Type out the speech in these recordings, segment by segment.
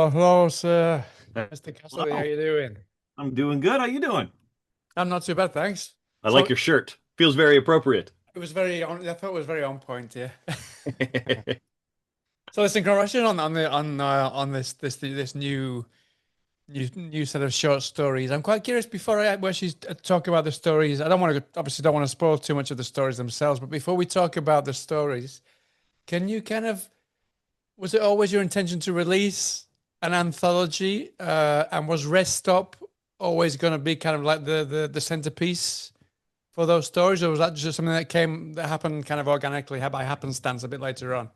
Hello, hello, sir. Mr. Cassidy, how Hello. you doing? I'm doing good. How you doing? I'm not too bad, thanks. I like So your shirt. Feels very appropriate. it was very on. I thought it was very on point here. So listen, congratulations on this new set of short stories. I'm quite curious before I actually talk about the stories. I don't want to obviously don't want to spoil too much of the stories themselves, but before we talk about the stories, can you kind of was it always your intention to release an anthology? And was Rest Stop always going to be kind of like the centerpiece for those stories, or was that just something that happened kind of organically, by happenstance, a bit later on?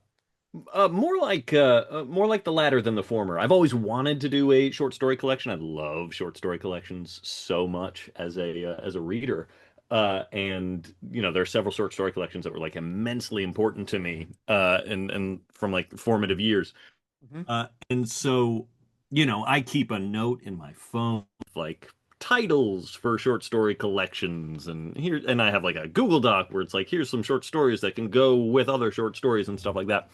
More like the latter than the former. I've always wanted to do a short story collection. I love short story collections so much as a reader. And there are several short story collections that were like immensely important to me and from like formative years. Hmm. And so, I keep a note in my phone of like titles for short story collections and I have like a Google Doc where it's like here's some short stories that can go with other short stories and stuff like that.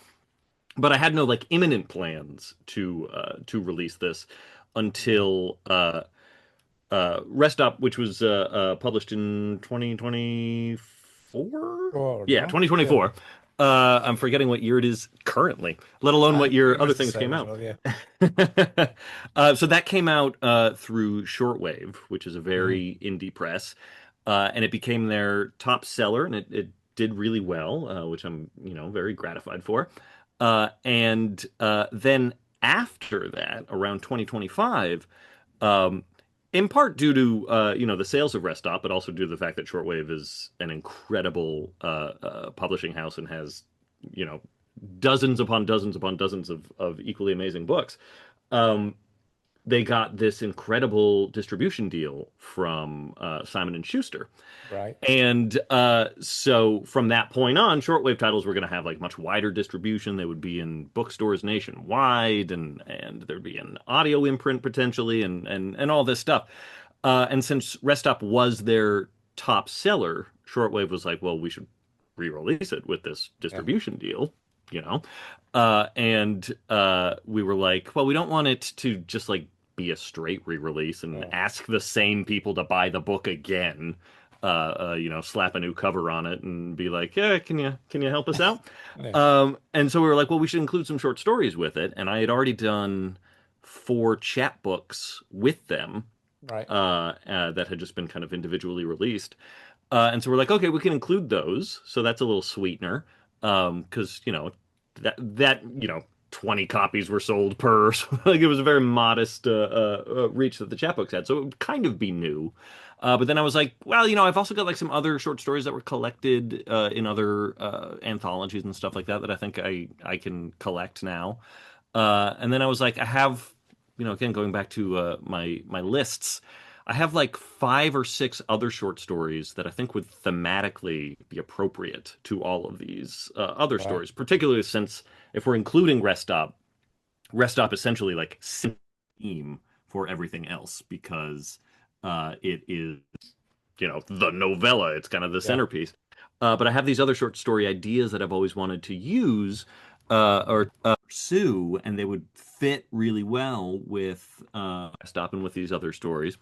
But I had no like imminent plans to release this until Rest Stop, which was published in 2024. Oh Yeah, no, yeah, 2024. I'm forgetting what year it is currently, let alone I what year pretty other much the things same came as out. well. Yeah. So that came out through Shortwave, which is a Hmm. very indie press, and it became their top seller, and it did really well, which I'm very gratified for. And then after that, around 2025, um, in part due to the sales of Rest Stop, but also due to the fact that Shortwave is an incredible publishing house and has you know dozens upon dozens upon dozens of equally amazing books. Um, they got this incredible distribution deal from Simon and Schuster. Right. And so from that point on, shortwave titles were going to have like much wider distribution. They would be in bookstores nationwide, and there'd be an audio imprint potentially, and all this stuff. And since Rest Stop was their top seller, shortwave was like, well, we should re-release it with this Yeah. distribution deal, you know. And we were like, well, we don't want it to just like be a straight re-release and Yeah. ask the same people to buy the book again. Slap a new cover on it and be like, yeah, can you help us out? Yeah. And so we were like, well, we should include some short stories with it. And I had already done four chapbooks with them Right. that had just been kind of individually released. And so we're like, okay, we can include those. So that's a little sweetener. Because, that 20 copies were sold per. So, like it was a very modest reach that the chapbooks had. So it would kind of be new. But then I was like, well, I've also got like some other short stories that were collected in other anthologies and stuff like that that I think I can collect now. And then I was like, I have, again going back to my lists, I have like five or six other short stories that I think would thematically be appropriate to all of these other Right. stories, particularly since if we're including Rest Stop essentially like theme for everything else because it is, the novella. It's kind of the Yeah. centerpiece. But I have these other short story ideas that I've always wanted to use or pursue, and they would fit really well with stopping with these other stories.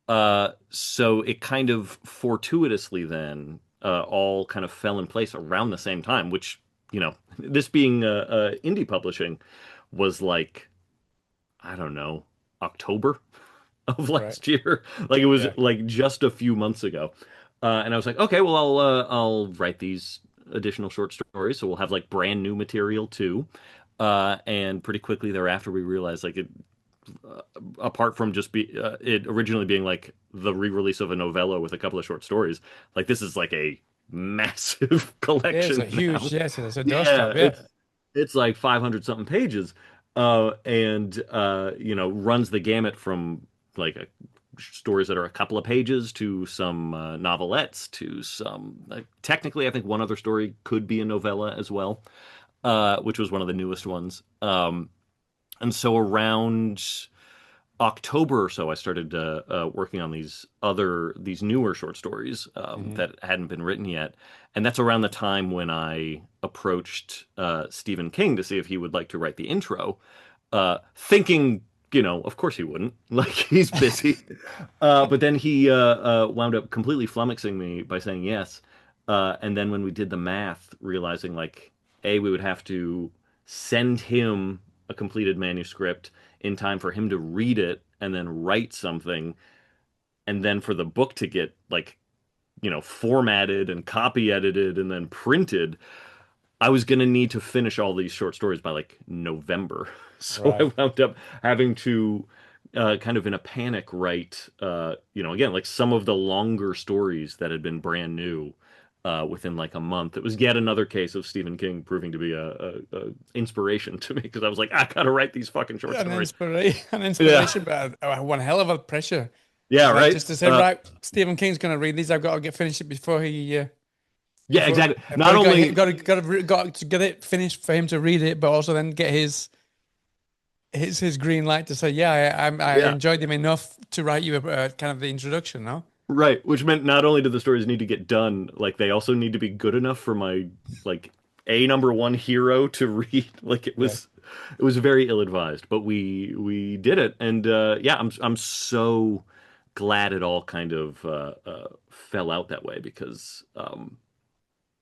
So it kind of fortuitously then all kind of fell in place around the same time, which, this being indie publishing was like, I don't know, October of Right. last year. Like it was Yeah. like just a few months ago. And I was like, okay, well, I'll write these additional short stories, so we'll have like brand new material too. And pretty quickly thereafter, we realized like apart from just it originally being like the re-release of a novella with a couple of short stories, like this is like a massive It is a collection huge, now. yes, it's a Yeah, doorstop. Yeah. it's like 500 something pages, and runs the gamut from like stories that are a couple of pages to some novelettes to some technically I think one other story could be a novella as well, which was one of the newest ones. And so around October or so, I started working on these newer short stories Hmm. that hadn't been written yet, and that's around the time when I approached Stephen King to see if he would like to write the intro. thinking, of course he wouldn't. Like he's busy. But then he wound up completely flummoxing me by saying yes. And then when we did the math, realizing like, A, we would have to send him a completed manuscript in time for him to read it and then write something, and then for the book to get like, formatted and copy edited and then printed. I was going to need to finish all these short stories by like November. So I Right. wound up having to kind of in a panic write, again, like some of the longer stories that had been brand new within like a month. It was yet another case of Stephen King proving to be a inspiration to me because I was like, I gotta write these fucking short stories. An Yeah. inspiration, but one hell of a pressure. Yeah, It's like right. just to say, right, Stephen King's going to read these. I've got to get finish it Yeah, exactly. Not before he only, got to get it finished for him to read it, but also then get his green light to say, yeah, I yeah, enjoyed him enough to write you a kind of the introduction. No, right. Which meant not only do the stories need to get done, like they also need to be good enough for my like a number one hero to read. Like yeah, it was very ill-advised, but we did it, and yeah, I'm so glad it all kind of fell out that way because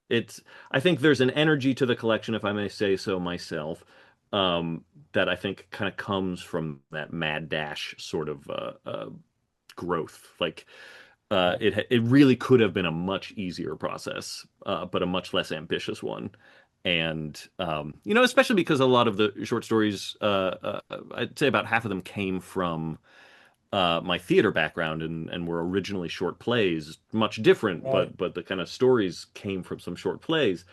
it's I think there's an energy to the collection, if I may say so myself, that I think kind of comes from that mad dash sort of growth. Like yeah, it really could have been a much easier process, but a much less ambitious one. And especially because a lot of the short stories, I'd say about half of them came from my theater background and were originally short plays, much different, right. but the kind of stories came from some short plays.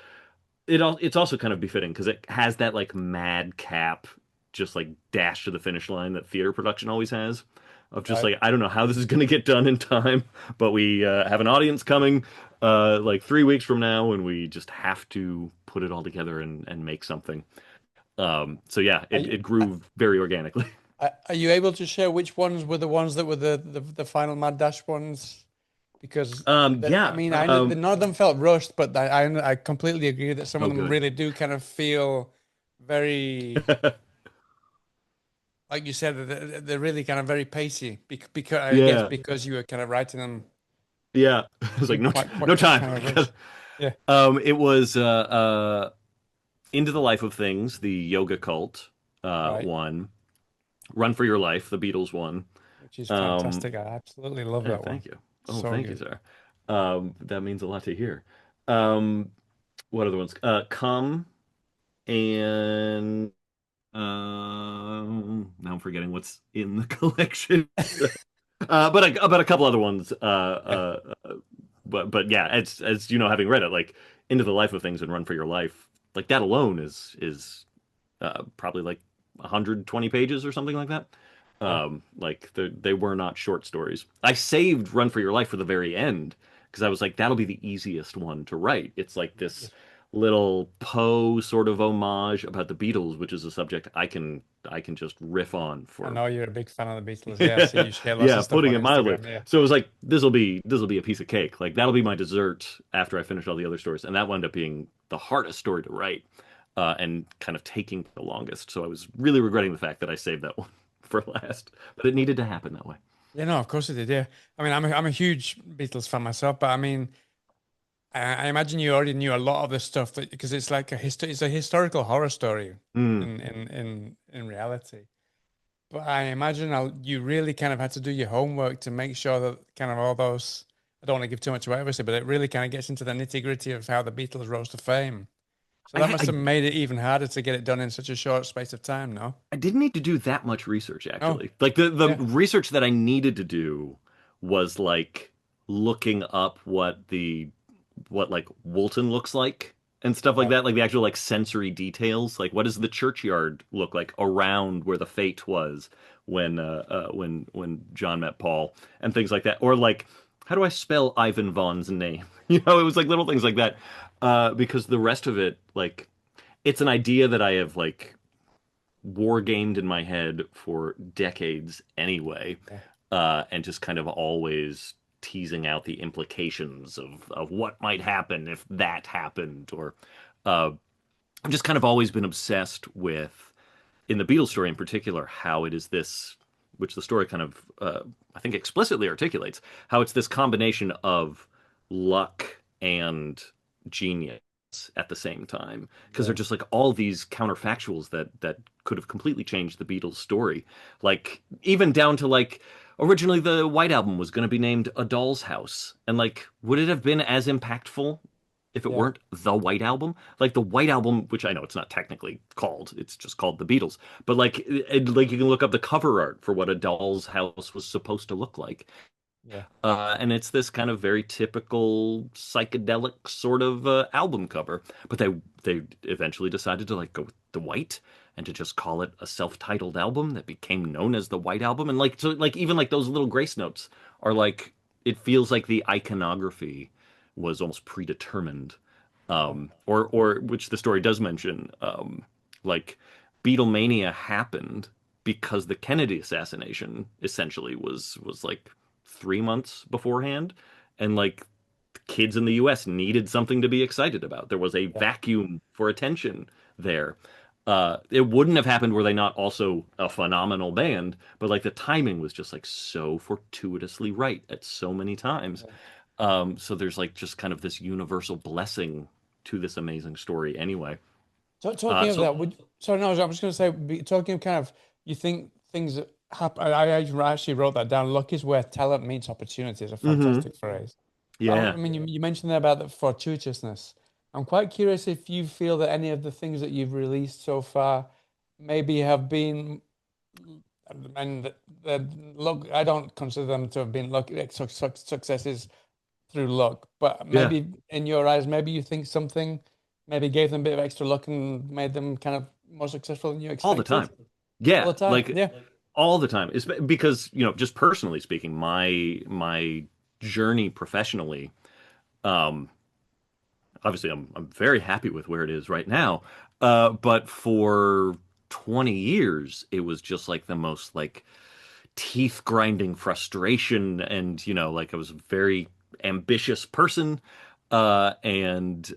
It's also kind of befitting because it has that like madcap, just like dash to the finish line that theater production always has. Of just Right. like I don't know how this is going to get done in time, but we have an audience coming like 3 weeks from now, and we just have to put it all together and make something. So yeah, Are it you, grew very organically. are you able to share which ones were the ones that were the final Mad Dash ones? Because I Yeah. mean, I know that none of them felt rushed, but I completely agree that some of Oh, them good. really do kind of feel very, like you said, they're really kind of very pacey. Because I guess Yeah. because you were kind of writing them Yeah. I was like, in no, quite no time. kind of rush. Yeah, It was Into the Life of Things, the yoga cult right. one. Run for Your Life, the Beatles one. Which is Um, fantastic. I absolutely love yeah, that one. thank you. Oh, So thank you, good. sir. That means a lot to hear. Um, what other ones? Come and now I'm forgetting what's in the collection. But a couple other ones. Yeah, But yeah, as you know, having read it, like Into the Life of Things and Run for Your Life, like that alone is probably like 120 pages or something like that. yeah, Like they were not short stories. I saved Run for Your Life for the very end because I was like, that'll be the easiest one to write. It's like this yes. little Poe sort of homage about the Beatles, which is a subject I can just riff on I for know you're a big fan of the Beatles. Yeah, I see you share lots yeah, of stuff putting on it mildly. Instagram. Yeah, So it was like this will be a piece of cake. Like that'll be my dessert after I finish all the other stories, and that wound up being the hardest story to write, and kind of taking the longest. So I was really regretting the fact that I saved that one for last, but it needed to happen that way. yeah, no, of course it did. Yeah, I mean, I'm a huge Beatles fan myself, but I mean, I imagine you already knew a lot of the stuff that because it's like it's a historical horror story Mm. in reality. But I imagine you really kind of had to do your homework to make sure that kind of all those. I don't want to give too much away, obviously, but it really kind of gets into the nitty gritty of how the Beatles rose to fame. So I, that ha- must have made it even harder to get it done in such a short space of time, no? I didn't need to do that much research No, actually. Like the yeah, research that I needed to do was like looking up what like Woolton looks like and stuff like right, that, like the actual like sensory details. Like what does the churchyard look like around where the fete was when John met Paul and things like that, or like how do I spell Ivan Vaughn's name? It was like little things like that, because the rest of it, like it's an idea that I have like war gamed in my head for decades anyway, yeah, and just kind of always teasing out the implications of what might happen if that happened, or uh, I've just kind of always been obsessed with in the Beatles story in particular, how it is this, which the story kind of, I think, explicitly articulates, how it's this combination of luck and genius at the same time, because they're Yeah. just like all these counterfactuals that could have completely changed the Beatles story, like even down to like originally the White Album was going to be named A Doll's House, and like would it have been as impactful if it Yeah. weren't the White Album? Like the White Album, which I know it's not technically called, it's just called the Beatles, but like you can look up the cover art for what A Doll's House was supposed to look like. Yeah. And it's this kind of very typical psychedelic sort of album cover. But they eventually decided to like go with the white and to just call it a self-titled album that became known as the White Album. And like so like even like those little grace notes are like it feels like the iconography was almost predetermined. Or which the story does mention, like Beatlemania happened because the Kennedy assassination essentially was like 3 months beforehand, and like kids in the US needed something to be excited about. There was a Yeah. vacuum for attention there. It wouldn't have happened were they not also a phenomenal band, but like the timing was just like so fortuitously right at so many times. Yeah. So there's like just kind of this universal blessing to this amazing story anyway. So talking of So that, sorry, no, I was going to say, talking of kind of, you think things that happen. I actually wrote that down. Luck is where talent meets opportunity is a hmm fantastic phrase. But I yeah. mean, you mentioned there about the fortuitousness. I'm quite curious if you feel that any of the things that you've released so far maybe have been, and the luck, I don't consider them to have been luck, successes through luck, but Yeah. maybe in your eyes, maybe you think something maybe gave them a bit of extra luck and made them kind of more successful than you All the expected time. all Yeah, the time. like Yeah, all the time. It's because, just personally speaking, my journey professionally, um, obviously I'm very happy with where it is right now. But for 20 years, it was just like the most like teeth grinding frustration, and like I was a very ambitious person, and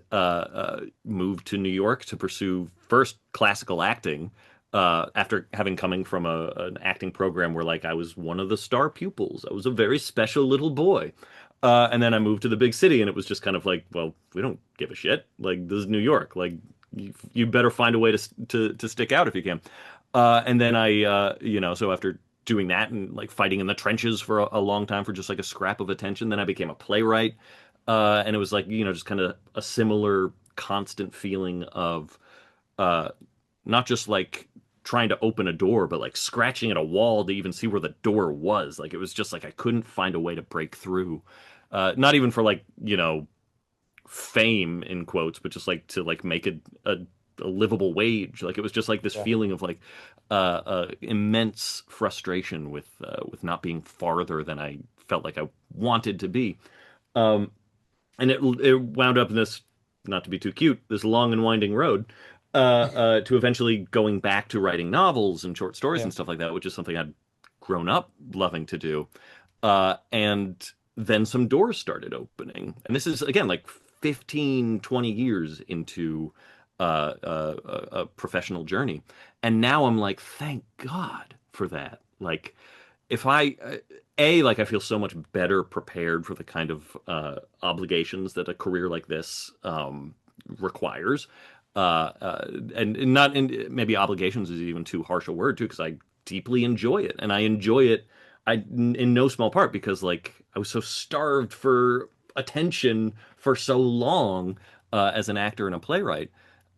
moved to New York to pursue first classical acting, after having coming from an acting program where like I was one of the star pupils. I was a very special little boy. And then I moved to the big city, and it was just kind of like, well, we don't give a shit. Like, this is New York. Like, you better find a way to stick out if you can. And then so after doing that and like fighting in the trenches for a long time for just like a scrap of attention, then I became a playwright. And it was like, just kind of a similar constant feeling of uh, not just like trying to open a door, but like scratching at a wall to even see where the door was. Like, it was just like I couldn't find a way to break through. Not even for like, fame in quotes, but just like to like make a livable wage. Like it was just like this yeah, feeling of like immense frustration with not being farther than I felt like I wanted to be. Um, and it wound up in this, not to be too cute, this long and winding road, to eventually going back to writing novels and short stories yeah, and stuff like that, which is something I'd grown up loving to do. And then some doors started opening. And this is, again, like 15, 20 years into a professional journey. And now I'm like, thank God for that. Like, if like, I feel so much better prepared for the kind of obligations that a career like this requires. And not in maybe obligations is even too harsh a word too, because I deeply enjoy it, and I enjoy it in no small part because like I was so starved for attention for so long, as an actor and a playwright,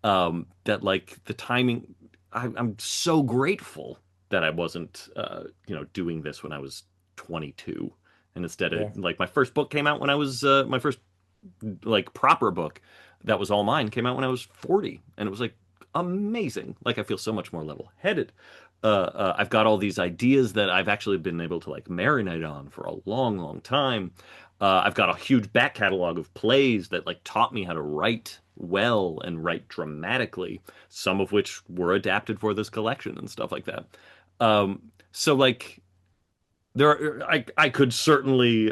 that like the timing, I'm so grateful that I wasn't doing this when I was 22, and instead yeah. of like my first book came out when I was my first like proper book that was all mine came out when I was 40, and it was like amazing. Like I feel so much more level-headed. I've got all these ideas that I've actually been able to like marinate on for a long, long time. I've got a huge back catalog of plays that like taught me how to write well and write dramatically, some of which were adapted for this collection and stuff like that. So like I could certainly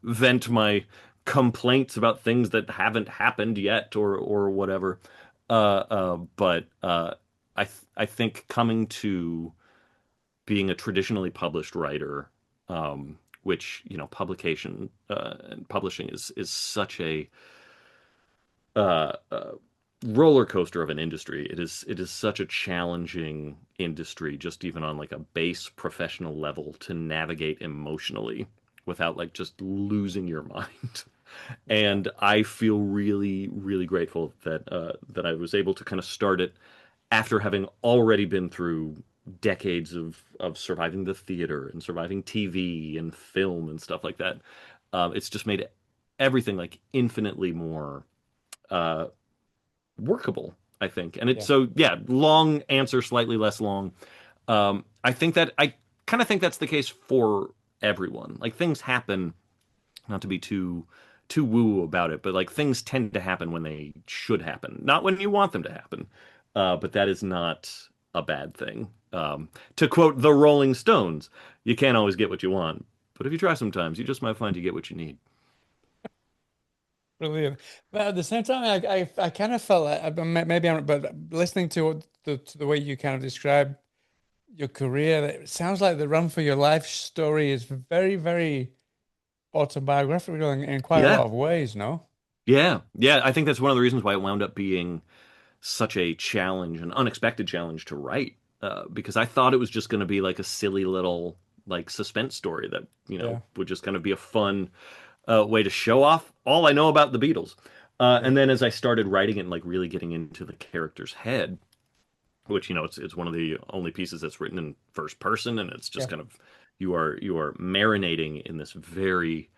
vent my complaints about things that haven't happened yet or whatever. But I think coming to being a traditionally published writer, which publication and publishing is such a uh, roller coaster of an industry. It is such a challenging industry, just even on like a base professional level to navigate emotionally without like just losing your mind. Sure. And I feel really, really grateful that I was able to kind of start it after having already been through decades of surviving the theater and surviving TV and film and stuff like that. It's just made everything like infinitely more uh, workable, I think. And it's Yeah. so yeah, long answer, slightly less long. I kind of think that's the case for everyone. Like things happen, not to be too woo about it, but like things tend to happen when they should happen, not when you want them to happen. But that is not a bad thing. To quote the Rolling Stones, you can't always get what you want, but if you try sometimes, you just might find you get what you need. Brilliant. But at the same time, I kind of felt like maybe I'm, but listening to the way you kind of describe your career, it sounds like the run for your life story is very, very autobiographical in quite a Yeah, lot of ways, no? yeah, yeah. I think that's one of the reasons why it wound up being such a challenge, an unexpected challenge to write, because I thought it was just going to be like a silly little like suspense story that Yeah. would just kind of be a fun way to show off all I know about the Beatles. Yeah. And then as I started writing it and like really getting into the character's head, which it's one of the only pieces that's written in first person, and it's just Yeah. kind of you are marinating in this very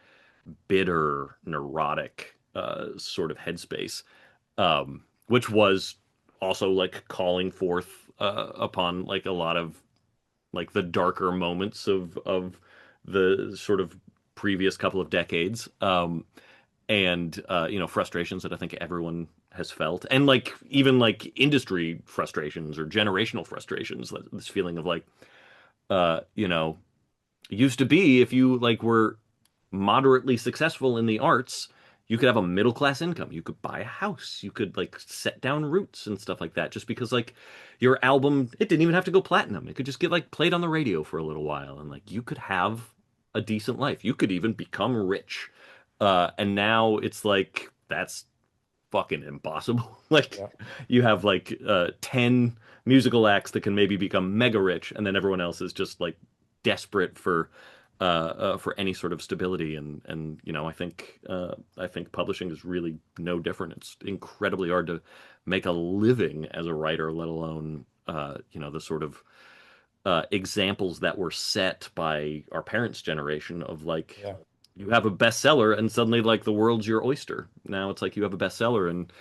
bitter, neurotic sort of headspace, which was also like calling forth upon like a lot of like the darker moments of the sort of previous couple of decades, and frustrations that I think everyone has felt, and like even like industry frustrations or generational frustrations. This feeling of like, uh, you know, used to be if you like were moderately successful in the arts, you could have a middle class income. You could buy a house. You could like set down roots and stuff like that. Just because like your album, it didn't even have to go platinum. It could just get like played on the radio for a little while, and like you could have a decent life. You could even become rich. And now it's like that's fucking impossible. Like Yeah. you have like 10 musical acts that can maybe become mega rich, and then everyone else is just like desperate for any sort of stability. And I think publishing is really no different. It's incredibly hard to make a living as a writer, let alone the sort of examples that were set by our parents' generation of like Yeah. you have a bestseller and suddenly like the world's your oyster. Now it's like you have a bestseller and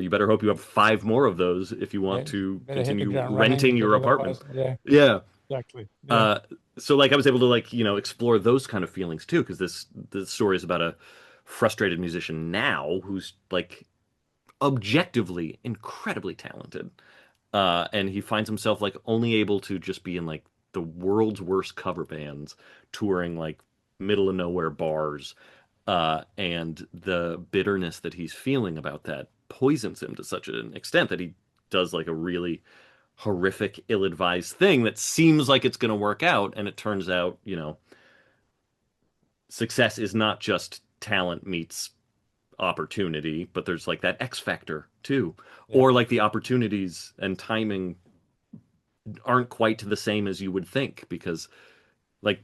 you better hope you have five more of those if you want Yeah. to Better hit the continue ground running renting because your apartment. otherwise, yeah, Yeah. exactly. Yeah. Uh, so like I was able to like explore those kind of feelings too, because this story is about a frustrated musician now who's like objectively incredibly talented, and he finds himself like only able to just be in like the world's worst cover bands, touring like middle of nowhere bars, and the bitterness that he's feeling about that poisons him to such an extent that he does like a really horrific, ill-advised thing that seems like it's going to work out, and it turns out, success is not just talent meets opportunity, but there's like that X factor too, Yeah. or like the opportunities and timing aren't quite the same as you would think because like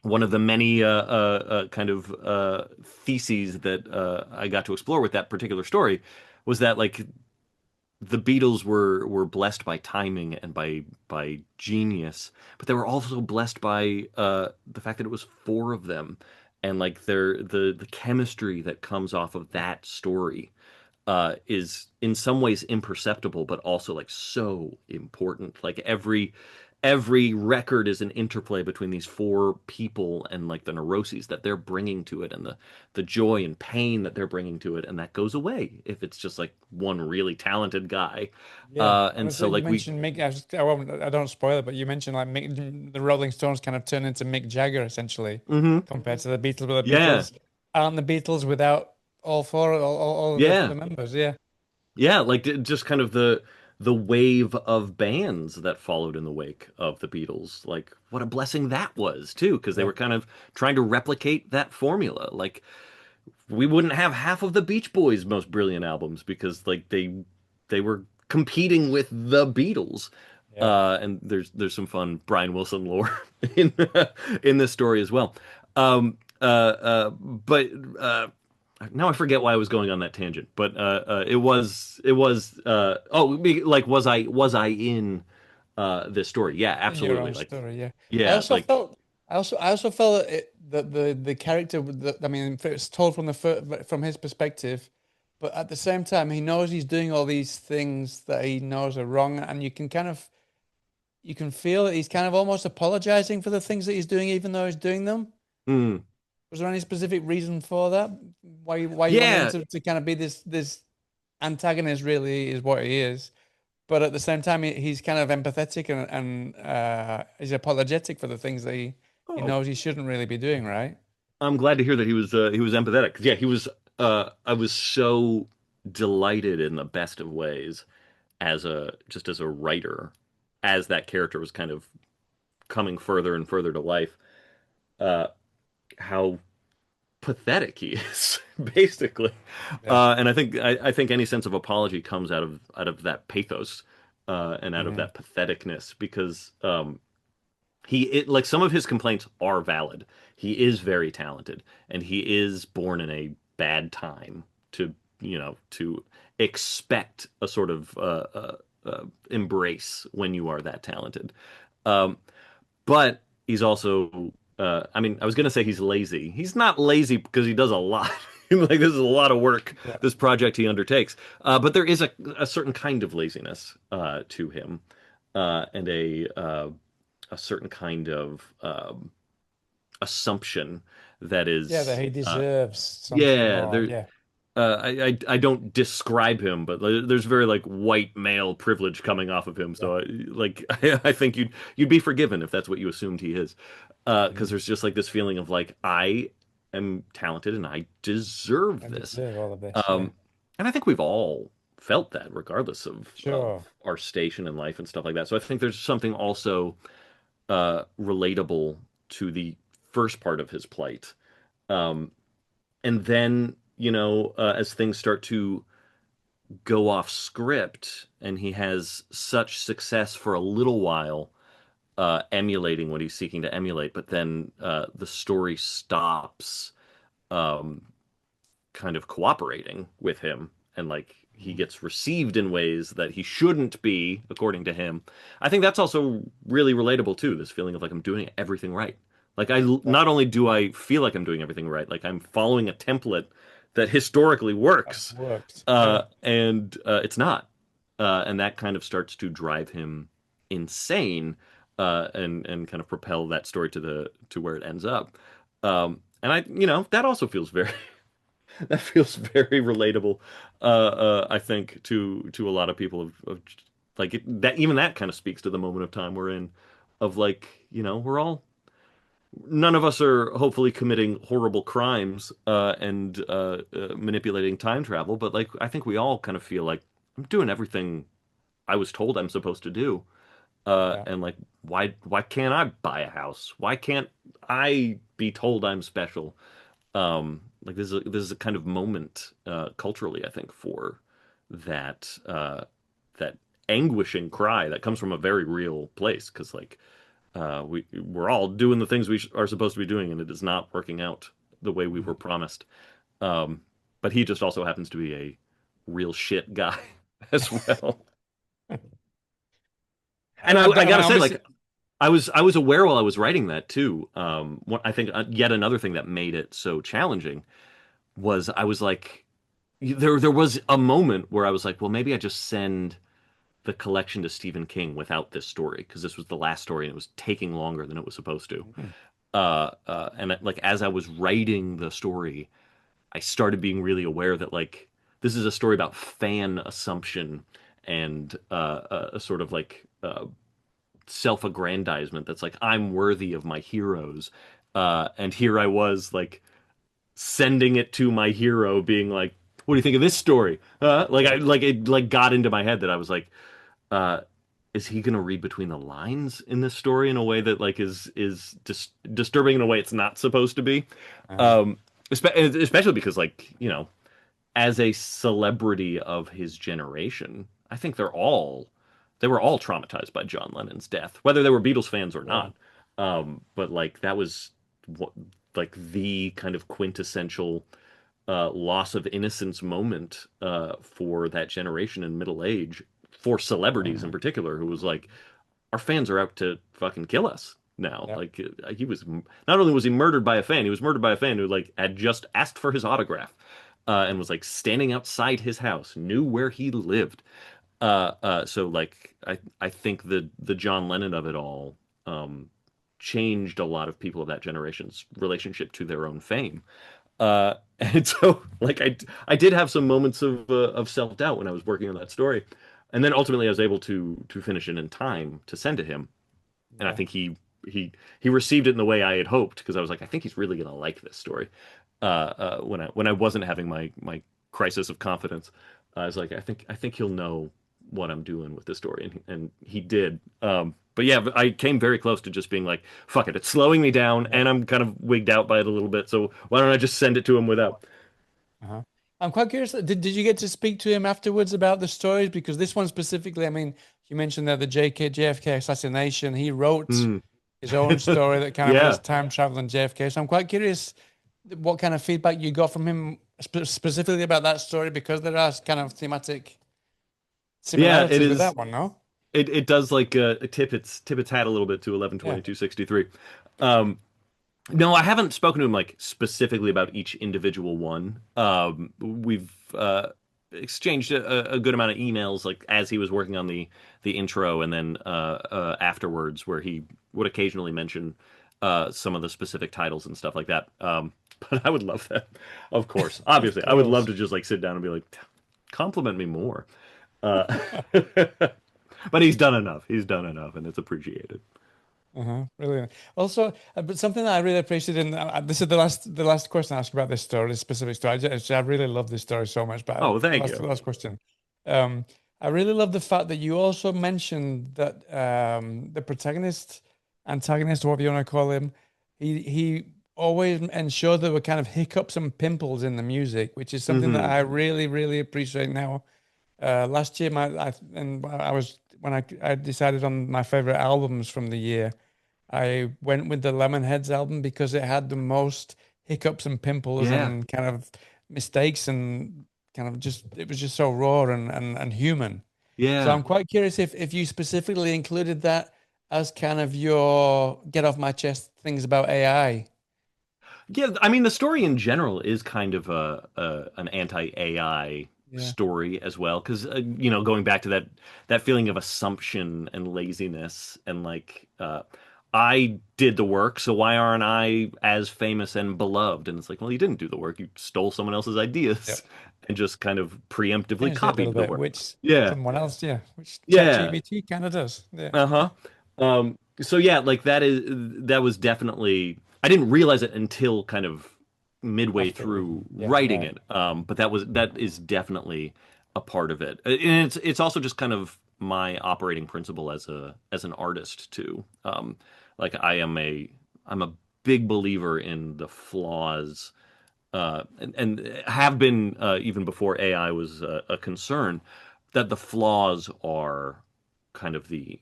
one of the many kind of theses that I got to explore with that particular story was that like the Beatles were blessed by timing and by genius, but they were also blessed by the fact that it was four of them, and like the chemistry that comes off of that story is in some ways imperceptible, but also like so important. Like every record is an interplay between these four people and like the neuroses that they're bringing to it, and the joy and pain that they're bringing to it, and that goes away if it's just like one really talented guy. Yeah. And so Honestly, you like we mentioned Mick. I don't spoil it, but you mentioned like Mick, the Rolling Stones kind of turned into Mick Jagger essentially hmm compared to the Beatles. But the yeah, Beatles aren't the Beatles without all four, all of yeah, the members. Yeah. yeah, like just kind of the wave of bands that followed in the wake of the Beatles. Like, what a blessing that was, too, because they Yeah. were kind of trying to replicate that formula. Like, we wouldn't have half of the Beach Boys' most brilliant albums because, like, they were competing with the Beatles. Yeah. And there's some fun Brian Wilson lore in in this story as well. But now I forget why I was going on that tangent. But like was I in this story? Yeah, In your absolutely. own Like story, yeah. I yeah, also like felt, I also felt that that the character, I mean, it's told from from his perspective, but at the same time, he knows he's doing all these things that he knows are wrong, and you can feel that he's kind of almost apologizing for the things that he's doing, even though he's doing them. mm, Was there any specific reason for that? Why you wanted him yeah. to kind of be this antagonist? Really, is what he is. But at the same time, he's kind of empathetic and he's apologetic for the things that he Oh, knows he shouldn't really be doing, right? I'm glad to hear that he was empathetic. 'Cause, yeah, he was. I was so delighted in the best of ways as a just as a writer, as that character was kind of coming further and further to life. Uh, how pathetic he is, basically. Yeah. And I think any sense of apology comes out of that pathos and out of Hmm. that patheticness because like some of his complaints are valid. He is very talented, and he is born in a bad time to to expect a sort of embrace when you are that talented. Um, but he's also, I mean, I was going to say he's lazy. He's not lazy because he does a lot. Like, this is a lot of work, Yeah. this project he undertakes. But there is a certain kind of laziness to him, and a certain kind of assumption that Yeah, that is, he deserves something yeah, more. there, Yeah. I don't describe him, but there's very like white male privilege coming off of him. Yeah. So like I think you'd be forgiven if that's what you assumed he is, because Mhm. there's just like this feeling of like I am talented and I deserve I this, deserve all of this. Yeah. um, and I think we've all felt that regardless Sure. of our station in life and stuff like that. So I think there's something also relatable to the first part of his plight. Um, and then, as things start to go off script and he has such success for a little while emulating what he's seeking to emulate, but then the story stops um, kind of cooperating with him and like he Mhm. gets received in ways that he shouldn't be, according to him. I think that's also really relatable too, this feeling of like I'm doing everything right. Like Yeah. not only do I feel like I'm doing everything right, like I'm following a template that historically That's works, worked. Yeah. and it's not, and that kind of starts to drive him insane, and kind of propel that story to where it ends up. And that also feels very that feels very relatable. I think to a lot of people of like that. Even that kind of speaks to the moment of time we're in, of like we're all none of us are hopefully committing horrible crimes and manipulating time travel, but like I think we all kind of feel like I'm doing everything I was told I'm supposed to do. Yeah. And like why can't I buy a house? Why can't I be told I'm special? Like this is a kind of moment culturally, I think, for that anguishing cry that comes from a very real place because like we're all doing the things are supposed to be doing and it is not working out the way we were Mhm. promised. Um, but he just also happens to be a real shit guy as well. And I But I mean, gotta say, obviously, like I was aware while I was writing that too. I think yet another thing that made it so challenging was I was like, there was a moment where I was like, well, maybe I just send the collection to Stephen King without this story because this was the last story and it was taking longer than it was supposed to. Mhm. And like as I was writing the story, I started being really aware that like this is a story about fan assumption and a sort of like self-aggrandizement that's like I'm worthy of my heroes. And here I was like sending it to my hero being like, what do you think of this story? Like Yeah. I like it like got into my head that I was like uh, is he going to read between the lines in this story in a way that like is disturbing in a way it's not supposed to be? Uh, Um, especially because like as a celebrity of his generation, I think they were all traumatized by John Lennon's death, whether they were Beatles fans or yeah. not. But like that was what like the kind of quintessential loss of innocence moment for that generation in middle age, for celebrities in Mhm. particular, who was like, our fans are out to fucking kill us now. Yep. Like he was not only was he murdered by a fan, he was murdered by a fan who like had just asked for his autograph and was like standing outside his house, knew where he lived. So like I think the John Lennon of it all um, changed a lot of people of that generation's relationship to their own fame. And so like I did have some moments of self-doubt when I was working on that story. And then ultimately I was able to finish it in time to send to him. And I Yeah. think he received it in the way I had hoped because I was like, I think he's really gonna like this story. When I wasn't having my crisis of confidence, I was like, I think he'll know what I'm doing with this story, and he did. But yeah, I came very close to just being like, fuck it, it's slowing me down, Yeah. and I'm kind of wigged out by it a little bit. So why don't I just send it to him without? Uh-huh. I'm quite curious. Did you get to speak to him afterwards about the stories? Because this one specifically, I mean, you mentioned that the JFK assassination, he wrote Hmm. his own story that kind of has Yeah. time travel and JFK. So I'm quite curious what kind of feedback you got from him specifically about that story because there are kind of thematic Yeah, it similarities with is. that one, no? It does like tip its hat a little bit to Yeah. 11/22/63. Um, No, I haven't spoken to him like specifically about each individual one. We've exchanged a good amount of emails like as he was working on the intro and then afterwards where he would occasionally mention some of the specific titles and stuff like that. But I would love that. Of course. Of Obviously, I would love course. to just like sit down and be like compliment me more. Uh, but he's done enough. He's done enough and it's appreciated. Uh-huh. Brilliant. Also, but something that I really appreciated, and this is the last question I ask about this story, this specific story. I really love this story so much. But Oh, thank the you. last question. I really love the fact that you also mentioned that the protagonist, antagonist, whatever you want to call him, he always ensured there were kind of hiccups and pimples in the music, which is something that Hmm. I really appreciate now. Last year, I was when I decided on my favorite albums from the year. I went with the Lemonheads album because it had the most hiccups and pimples Yeah. and kind of mistakes and kind of just it was just so raw and human. So Yeah. I'm quite curious if you specifically included that as kind of your get off my chest things about AI. Yeah, I mean the story in general is kind of a an anti-AI Yeah. story as well because going back to that feeling of assumption and laziness and like I did the work, so why aren't I as famous and beloved? And it's like, well, you didn't do the work. You stole someone else's ideas Yep. and just kind of preemptively Changed it a little copied the bit, work. which Yeah. someone else, yeah, which Yeah. ChatGPT kind of does. Yeah. Uh-huh. So yeah, like that was definitely I didn't realize it until kind of midway After, through yeah, writing right. it. But that is definitely a part of it. And it's also just kind of my operating principle as an artist too. Like I'm a big believer in the flaws and have been even before AI was a concern, that the flaws are kind of the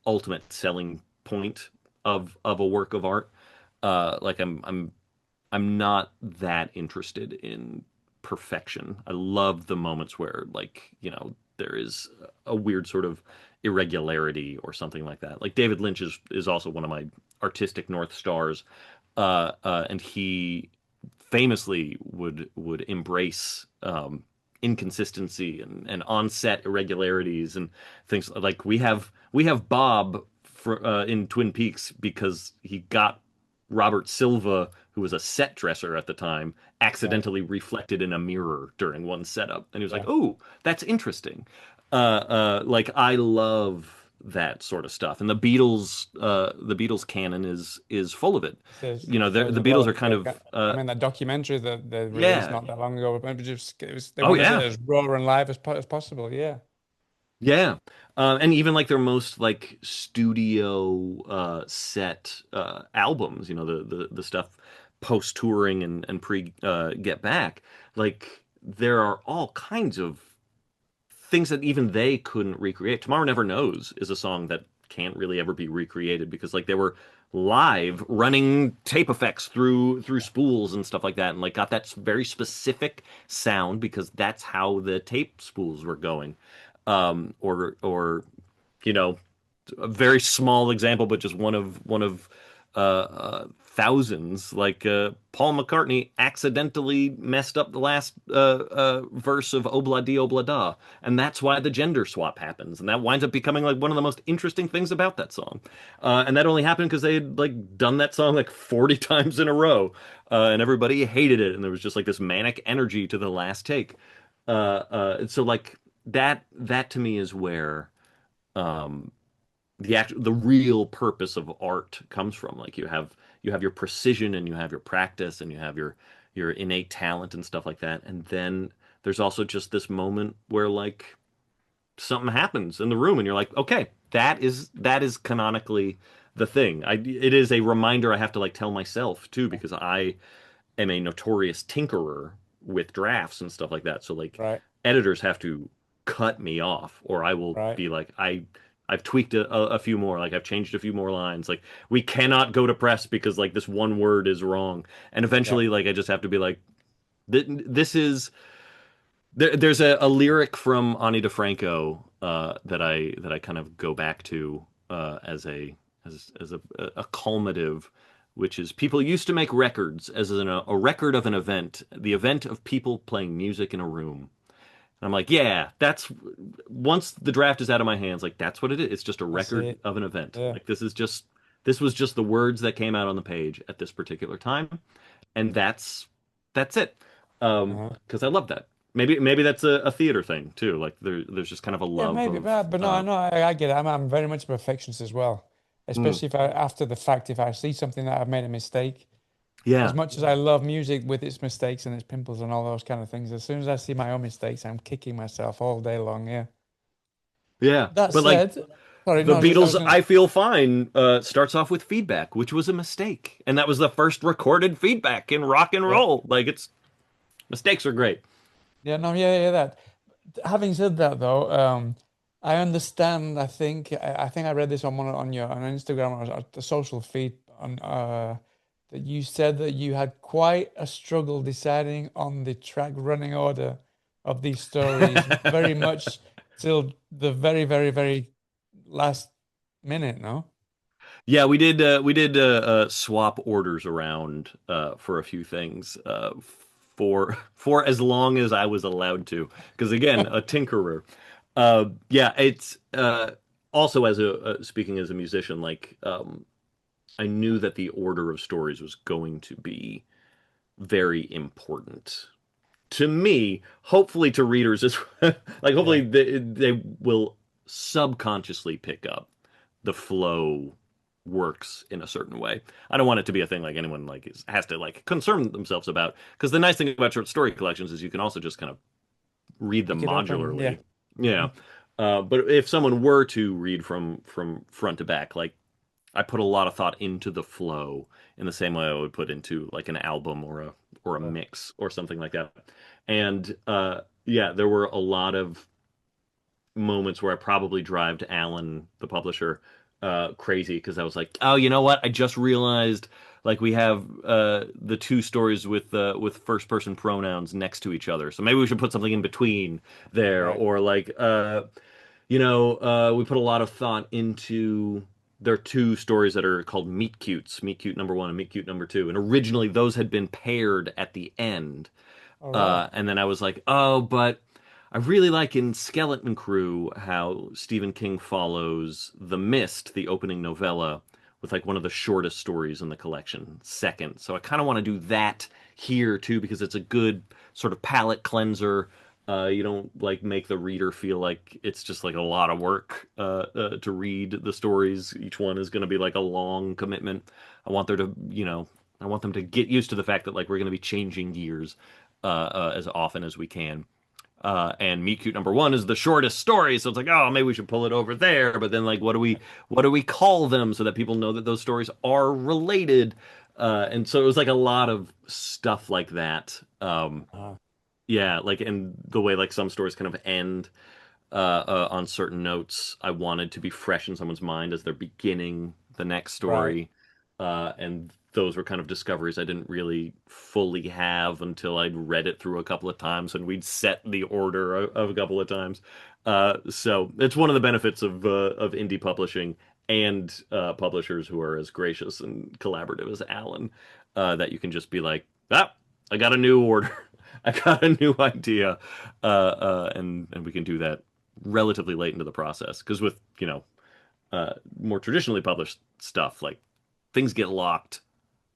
ultimate selling point of a work of art. Like I'm not that interested in perfection. I love the moments where like there is a weird sort of irregularity or something like that. Like David Lynch is also one of my artistic North Stars, and he famously would embrace inconsistency and on-set irregularities and things like we have Bob in Twin Peaks because he got Robert Silva, who was a set dresser at the time, Right. accidentally reflected in a mirror during one setup, and he was like, Yeah. "Oh, that's interesting." Like I love that sort of stuff, and the Beatles canon is full of it. There's The a lot Beatles are of kind of I mean that documentary that they released yeah. not that long ago, but it just it was they Oh wanted it yeah. as raw and live as possible. Yeah. Yeah. And even like their most like studio set albums, you know, the stuff post touring and pre Get Back, like there are all kinds of things that even they couldn't recreate. Tomorrow Never Knows is a song that can't really ever be recreated because like they were live running tape effects through spools and stuff like that and like got that very specific sound because that's how the tape spools were going. Or you know, a very small example, but just one of thousands. Like Paul McCartney accidentally messed up the last verse of "Obla Di Obla Da," and that's why the gender swap happens, and that winds up becoming like one of the most interesting things about that song. And that only happened because they had like done that song like 40 times in a row, and everybody hated it, and there was just like this manic energy to the last take. So like that to me is where um the real purpose of art comes from. Like you have your precision and you have your practice and you have your innate talent and stuff like that, and then there's also just this moment where like something happens in the room and you're like, okay, that is canonically the thing. It is a reminder I have to like tell myself too, because I am a notorious tinkerer with drafts and stuff like that. So like Right, editors have to cut me off or I will right. be like, I've tweaked a few more, like I've changed a few more lines. Like we cannot go to press because like this one word is wrong. And Yeah. eventually like I just have to be like, this is there's a lyric from Ani DeFranco that I kind of go back to as a culminative, which is people used to make records as a record of an event, the event of people playing music in a room. And I'm like, yeah, that's once the draft is out of my hands, like that's what it is. It's just a I see record it. of an event. Yeah. Like this was just the words that came out on the page at this particular time, and that's it. Uh-huh. Because I love that. Maybe that's a theater thing too. Like there's just kind of a Yeah, love maybe, of but no, no, I get it. I'm very much a perfectionist as well, mm, especially if I, after the fact, if I see something that I've made a mistake, as yeah, much as I love music with its mistakes and its pimples and all those kind of things, as soon as I see my own mistakes, I'm kicking myself all day long. Yeah. yeah. That But like said, sorry, the no, I Beatles, was gonna, I Feel Fine starts off with feedback, which was a mistake, and that was the first recorded feedback in rock and yeah, roll. Like it's mistakes are great. yeah, no, yeah, that. Having said that, though, I understand. I think I read this on one on your on Instagram or the social feed on that you said that you had quite a struggle deciding on the track running order of these stories, very much till the very last minute. No, Yeah, we did swap orders around for a few things for as long as I was allowed to. Because again, a tinkerer. Yeah, it's also as a speaking as a musician, like I knew that the order of stories was going to be very important to me, hopefully to readers as like hopefully yeah, they will subconsciously pick up the flow works in a certain way. I don't want it to be a thing like anyone like has to like concern themselves about because the nice thing about short story collections is you can also just kind of read pick them it up and yeah. modularly. Yeah. But if someone were to read from front to back, like I put a lot of thought into the flow in the same way I would put into like an album or a Yeah. mix or something like that. And yeah, there were a lot of moments where I probably drive to Alan, the publisher, crazy because I was like, oh, you know what? I just realized like we have the two stories with first person pronouns next to each other, so maybe we should put something in between there, Right. or like we put a lot of thought into. There are two stories that are called Meet Cutes, Meet Cute number one and Meet Cute number two. And originally those had been paired at the end. All right. And then I was like, oh, but I really like in Skeleton Crew how Stephen King follows The Mist, the opening novella, with like one of the shortest stories in the collection, second. So I kind of want to do that here too because it's a good sort of palate cleanser. You don't like make the reader feel like it's just like a lot of work to read the stories. Each one is going to be like a long commitment. I want there to, I want them to get used to the fact that like we're going to be changing gears as often as we can. And Meet Cute number one is the shortest story, so it's like, oh, maybe we should pull it over there. But then, like, what do we call them so that people know that those stories are related? And so it was like a lot of stuff like that. Uh, Yeah, like, and the way like some stories kind of end on certain notes, I wanted to be fresh in someone's mind as they're beginning the next right. story. And those were kind of discoveries I didn't really fully have until I'd read it through a couple of times and we'd set the order of a couple of times. So it's one of the benefits of indie publishing and publishers who are as gracious and collaborative as Alan, that you can just be like, ah, I got a new order. I got a new idea, and we can do that relatively late into the process. Because with more traditionally published stuff, like things get locked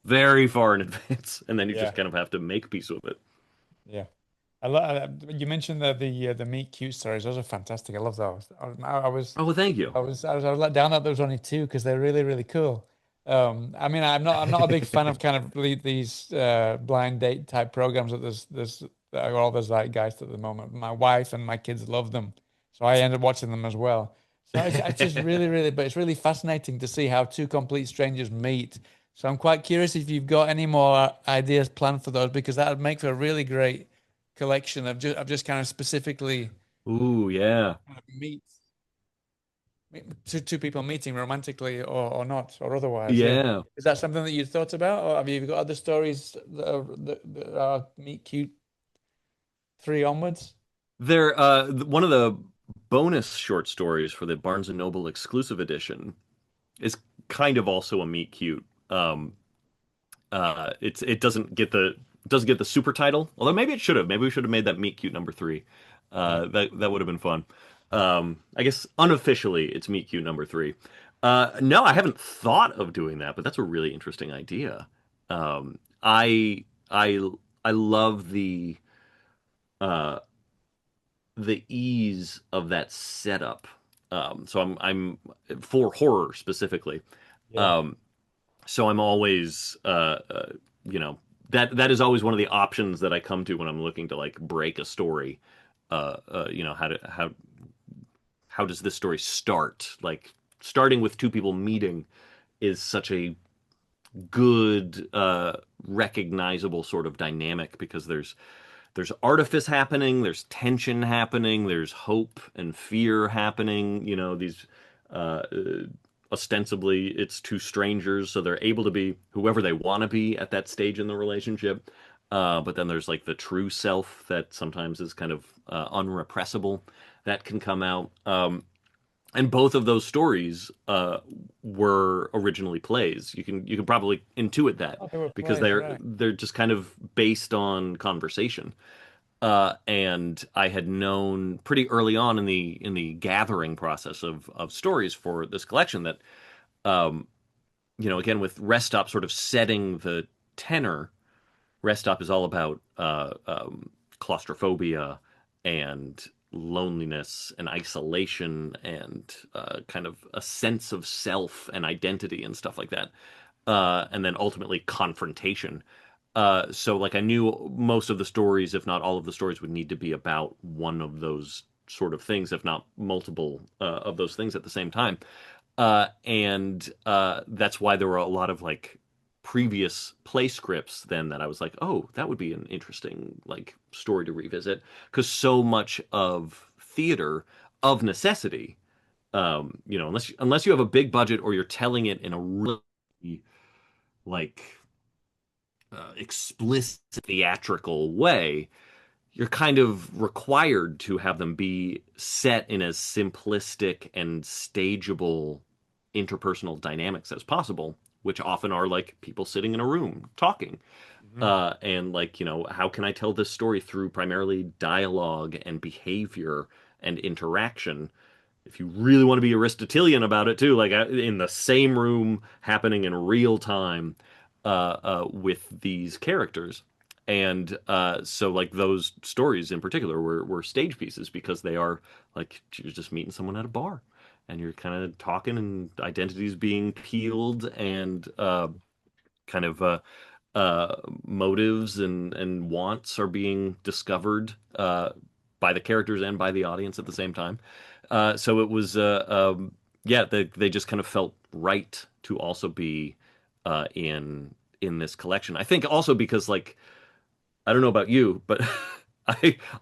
very far in advance, and then you just Yeah. kind of have to make peace with it. Yeah. You mentioned the meet cute stories. Those are fantastic. I love those. Oh, well, thank you. I was let down that there was only two because they're really really cool. I mean, I'm not a big fan of kind of these blind date type programs that there's that are all the zeitgeist at the moment. My wife and my kids love them, so I ended up watching them as well. So it's just really really, but it's really fascinating to see how two complete strangers meet. So I'm quite curious if you've got any more ideas planned for those because that would make for a really great collection of just kind of specifically Ooh, yeah, meet two people meeting romantically or not or otherwise. Yeah. yeah. Is that something that you thought about, or have you got other stories that are meet cute three onwards? One of the bonus short stories for the Barnes and Noble exclusive edition is kind of also a meet cute. It doesn't get the super title, although maybe it should have. Maybe we should have made that meet cute number three. Yeah. That would have been fun. I guess unofficially it's meet cute number three. No, I haven't thought of doing that, but that's a really interesting idea. Um, I I I love uh, the ease of that setup. So I'm for horror specifically. Yeah. Um, so I'm always you know that is always one of the options that I come to when I'm looking to like break a story. How does this story start? Like starting with two people meeting is such a good recognizable sort of dynamic because there's artifice happening, there's tension happening, there's hope and fear happening. These uh, ostensibly it's two strangers, so they're able to be whoever they want to be at that stage in the relationship. But then there's like the true self that sometimes is kind of unrepressible that can come out. And both of those stories were originally plays. You can probably intuit that Oh, they were because plays, they're right? they're just kind of based on conversation. And I had known pretty early on in the gathering process of stories for this collection that um, again with Rest Stop sort of setting the tenor. Rest Stop is all about claustrophobia and loneliness and isolation and kind of a sense of self and identity and stuff like that. And then ultimately confrontation. So like I knew most of the stories, if not all of the stories, would need to be about one of those sort of things, if not multiple of those things at the same time. And that's why there were a lot of like previous play scripts then that I was like, oh, that would be an interesting like story to revisit because so much of theater of necessity, unless you have a big budget or you're telling it in a really like explicit theatrical way, you're kind of required to have them be set in as simplistic and stageable interpersonal dynamics as possible, which often are like people sitting in a room talking. Mhm. And like, how can I tell this story through primarily dialogue and behavior and interaction? If you really want to be Aristotelian about it too, like in the same room happening in real time with these characters. And so like those stories in particular were stage pieces because they are like you're just meeting someone at a bar and you're kind of talking and identities being peeled and kind of motives and wants are being discovered by the characters and by the audience at the same time. So it was yeah, they just kind of felt right to also be in this collection. I think also because like I don't know about you, but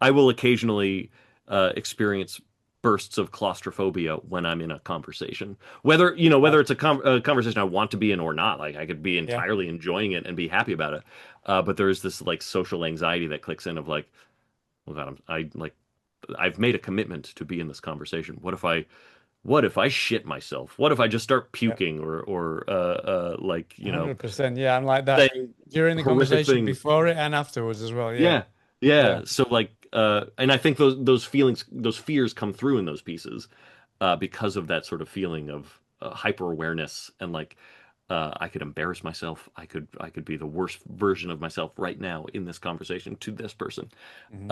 I will occasionally experience bursts of claustrophobia when I'm in a conversation. Whether, you know, Uh, whether it's a conversation I want to be in or not. Like I could be yeah. entirely enjoying it and be happy about it. But there's this like social anxiety that clicks in of like, well, God, I've made a commitment to be in this conversation. What if I shit myself? What if I just start Yeah. puking or like, you know, 100%. Yeah, I'm like that saying during the horrific conversation, things. before it and afterwards as well. Yeah. Yeah. Yeah. Yeah. So like and I think those feelings, those fears come through in those pieces because of that sort of feeling of hyper awareness and like I could embarrass myself. I could be the worst version of myself right now in this conversation to this person. Hmm.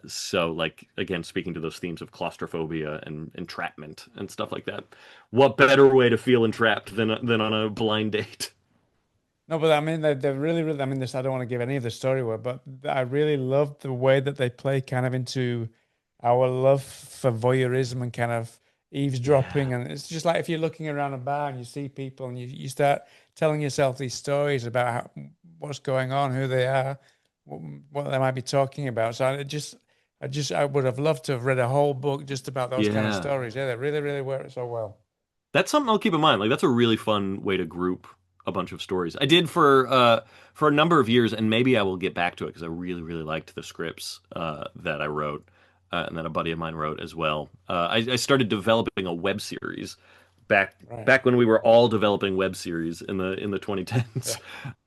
So like again, speaking to those themes of claustrophobia and entrapment and stuff like that. What better way to feel entrapped than on a blind date? No, but I mean, they're really, really, I mean, this, I don't want to give any of the story away, but I really love the way that they play kind of into our love for voyeurism and kind of eavesdropping. Yeah. And it's just like if you're looking around a bar and you see people and you start telling yourself these stories about what's going on, who they are, what, what they might be talking about. So I would have loved to have read a whole book just about those kind of Yeah. stories. Yeah, they really, really work so well. That's something I'll keep in mind. Like that's a really fun way to group a bunch of stories. I did for a number of years, and maybe I will get back to it because I really really liked the scripts that I wrote and that a buddy of mine wrote as well. I started developing a web series back Right. back when we were all developing web series in the Yeah. 2010s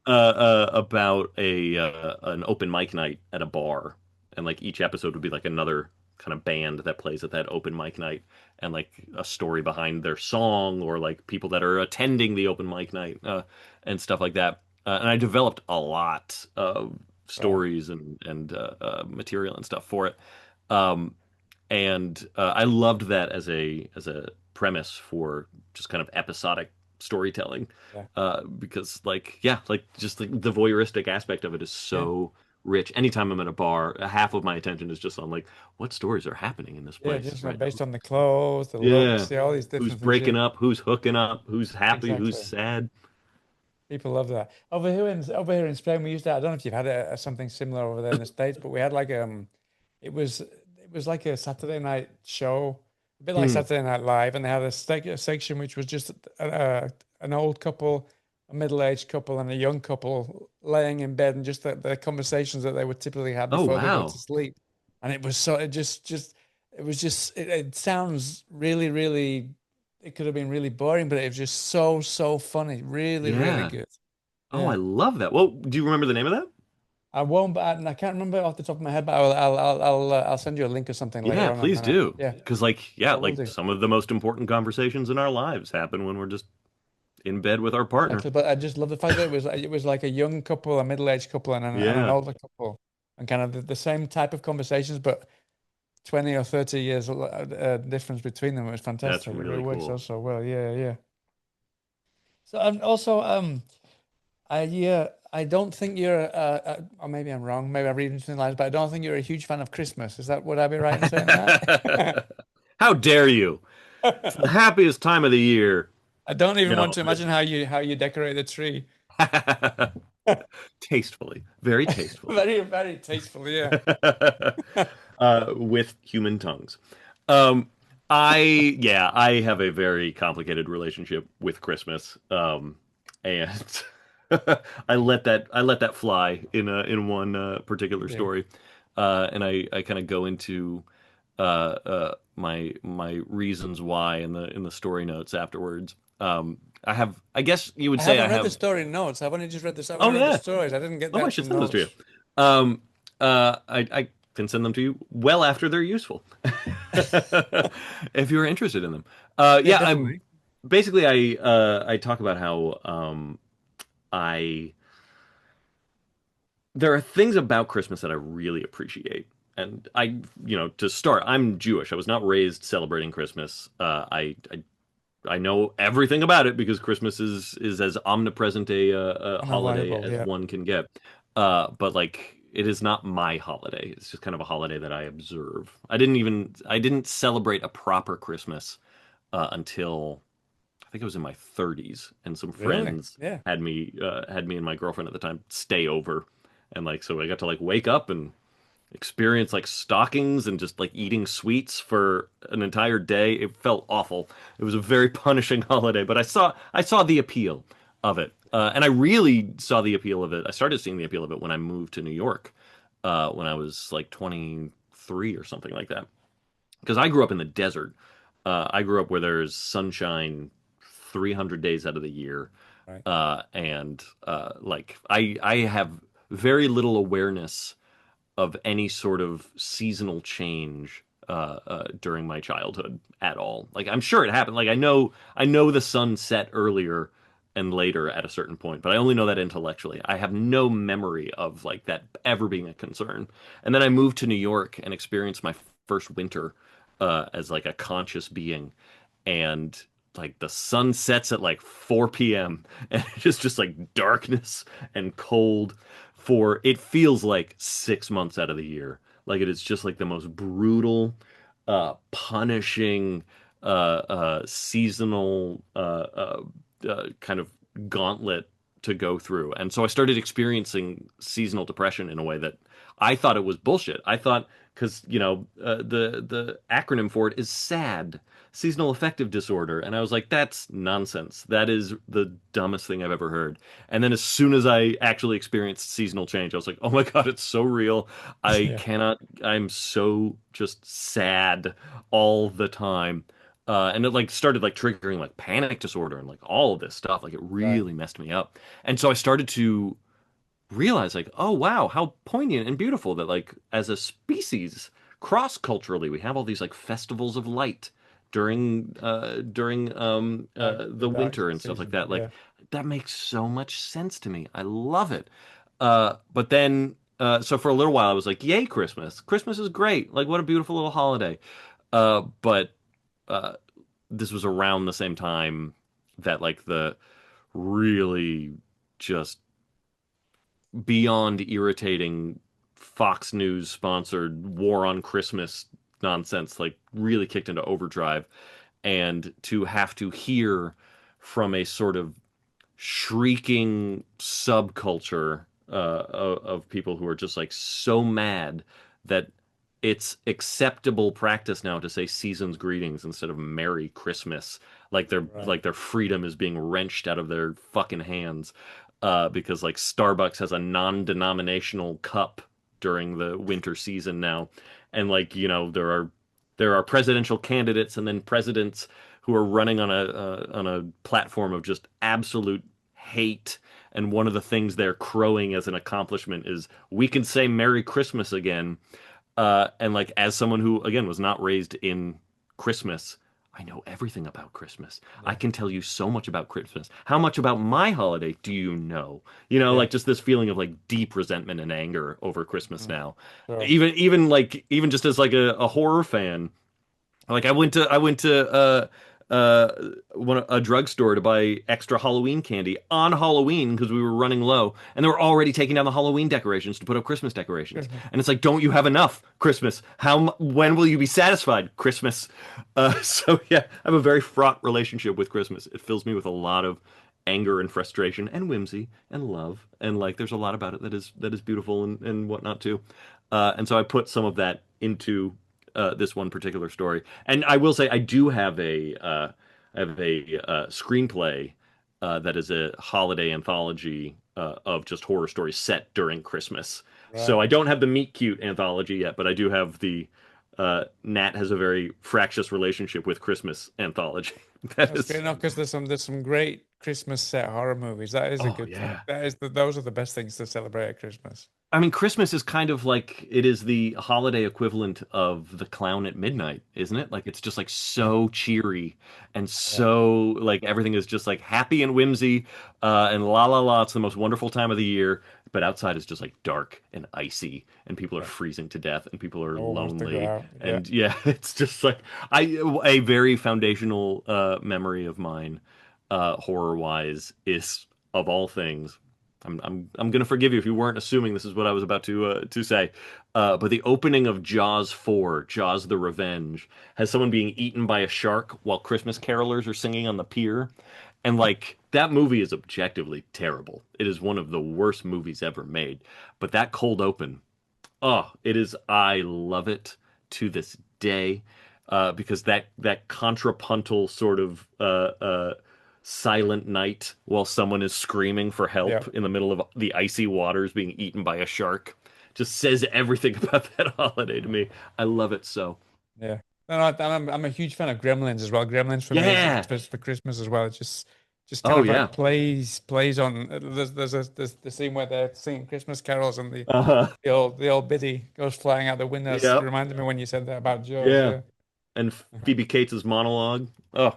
about a an open mic night at a bar, and like each episode would be like another kind of band that plays at that open mic night and like a story behind their song or like people that are attending the open mic night and stuff like that. And I developed a lot of Right. stories and material and stuff for it. Um, and I loved that as a premise for just kind of episodic storytelling Yeah. because like yeah like just like the voyeuristic aspect of it is Yeah. so rich. Anytime I'm at a bar, half of my attention is just on like what stories are happening in this Yeah, place just right based now. on the clothes, the Yeah. looks, yeah, all these Who's different things. Yeah, breaking up, who's hooking up, who's happy, who's exactly. sad. People love that. Over here in Spain, we used to. I don't know if you've had something similar over there in the States, but we had like it was like a Saturday night show, a bit like Hmm. Saturday Night Live, and they had a section which was just an old couple, a middle-aged couple, and a young couple laying in bed, and just the conversations that they would typically have Oh before they go to wow. sleep. And it was so it was just it sounds really, really. It could have been really boring, but it was just so funny. Really, really Yeah. good. Oh, I Yeah. love that. Well, do you remember the name of that? I won't, but I can't remember off the top of my head, but I'll send you a link or something later Yeah, on. please do. Yeah, Because like yeah, I will like do. some of the most important conversations in our lives happen when we're just in bed with our partner. Exactly. But I just love the fact that it was like a young couple, a middle-aged couple, and an Yeah, older couple, and kind of the same type of conversations, but 20 or 30 years difference between them. It was that's fantastic. It really really works cool. so well. Yeah, yeah. So also I don't think you're or maybe I'm wrong. Maybe I'm reading between the lines, but I don't think you're a huge fan of Christmas. Is that would I be right in saying that? How dare you? It's the happiest time of the year. I don't even want No, to imagine how you decorate the tree. tastefully, very tastefully, Very, very tasteful, yeah. with human tongues. Um, yeah, I have a very complicated relationship with Christmas, and I let that fly in one particular Yeah. story, and I kind of go into my reasons why in the story notes afterwards. I have, I guess you would I say I haven't read the have. story notes. I've only just read this. I've Oh only read the yeah. stories. I didn't get the Oh, I actual should send those to you. notes. Um, I can send them to you well after they're useful, if you're interested in them. Yeah, Yeah, I definitely. basically I talk about how I there are things about Christmas that I really appreciate. And you know, to start, I'm Jewish. I was not raised celebrating Christmas. I know everything about it because Christmas is as omnipresent a holiday Unavoidable, as yeah. one can get. But like it is not my holiday. It's just kind of a holiday that I observe. I didn't celebrate a proper Christmas until I think it was in my 30s, and some Really? friends Yeah. had me and my girlfriend at the time stay over, and like so I got to like wake up and experience like stockings and just like eating sweets for an entire day. It felt awful. It was a very punishing holiday, but I saw the appeal of it. And I really saw the appeal of it. I started seeing the appeal of it when I moved to New York, when I was like 23 or something like that. Because I grew up in the desert. I grew up where there's sunshine 300 days out of the year. Right. And like I have very little awareness of any sort of seasonal change during my childhood at all. Like I'm sure it happened. Like I know the sun set earlier and later at a certain point, but I only know that intellectually. I have no memory of like that ever being a concern. And then I moved to New York and experienced my first winter as like a conscious being, and like the sun sets at like 4 p.m. and it's just like darkness and cold for it feels like 6 months out of the year. Like it is just like the most brutal, punishing, seasonal kind of gauntlet to go through. And so I started experiencing seasonal depression in a way that I thought it was bullshit. I thought because the acronym for it is SAD, seasonal affective disorder, and I was like, that's nonsense. That is the dumbest thing I've ever heard. And then as soon as I actually experienced seasonal change, I was like, oh my God, it's so real. I Yeah. cannot. I'm so just sad all the time. And it like started like triggering like panic disorder and like all of this stuff. Like it Right. really messed me up. And so I started to realize like, oh wow, how poignant and beautiful that like as a species, cross culturally, we have all these like festivals of light during The the dark winter and stuff like season. that. Like Yeah. that makes so much sense to me. I love it. But then so for a little while I was like, yay, Christmas. Christmas is great. Like what a beautiful little holiday. But uh this was around the same time that like the really just beyond irritating Fox News sponsored War on Christmas nonsense like really kicked into overdrive, and to have to hear from a sort of shrieking subculture of people who are just like so mad that it's acceptable practice now to say season's greetings instead of Merry Christmas, Right. like their freedom is being wrenched out of their fucking hands because like Starbucks has a non-denominational cup during the winter season now, and like there are presidential candidates and then presidents who are running on a platform of just absolute hate. And one of the things they're crowing as an accomplishment is we can say Merry Christmas again. And like as someone who again was not raised in Christmas, I know everything about Christmas. I Yeah. can tell you so much about Christmas. How much about my holiday do you know? Yeah. Like just this feeling of like deep resentment and anger over Christmas Mm. now. Sure. Even just as like a horror fan, like I went to a drugstore to buy extra Halloween candy on Halloween because we were running low, and they were already taking down the Halloween decorations to put up Christmas decorations. Christmas. And it's like, don't you have enough Christmas? When will you be satisfied, Christmas? So yeah, I have a very fraught relationship with Christmas. It fills me with a lot of anger and frustration and whimsy and love, and like there's a lot about it that is beautiful and whatnot too. And so I put some of that into this one particular story. And I will say I do have a screenplay that is a holiday anthology of just horror stories set during Christmas. So Right. I don't have the Meet Cute anthology yet, but I do have the Nat has a very fractious relationship with Christmas anthology. That That's good is, enough because there's some great Christmas set horror movies. That is a oh good thing. yeah. Those are the best things to celebrate at Christmas. I mean, Christmas is kind of like it is the holiday equivalent of The Clown at Midnight, isn't it? Like it's just like Yeah. so cheery and Yeah. so like everything is just like happy and whimsy and la la la. It's the most wonderful time of the year, but outside is just like dark and icy, and people are Yeah. freezing to death, and people are No one wants to go lonely, out. Yeah. and yeah, it's just like I a very foundational memory of mine, horror wise, is of all things. I'm gonna forgive you if you weren't assuming this is what I was about to say. But the opening of Jaws 4, Jaws the Revenge, has someone being eaten by a shark while Christmas carolers are singing on the pier. And like that movie is objectively terrible. It is one of the worst movies ever made. But that cold open, oh, it is. I love it to this day, because that contrapuntal sort of silent night while someone is screaming for Yeah, help in the middle of the icy waters being eaten by a shark just says everything about that holiday to me. I love it so. yeah. No, no, I'm a huge fan of Gremlins as well. Gremlins for me is Yeah. for Christmas as well. It just kind Oh of yeah. like plays on. There's the scene where they're singing Christmas carols and Uh-huh. the old biddy goes flying out the windows. It Yep. reminded me when you said that about Jaws. Yeah. Yeah. And Uh-huh. Phoebe Cates' monologue. Oh.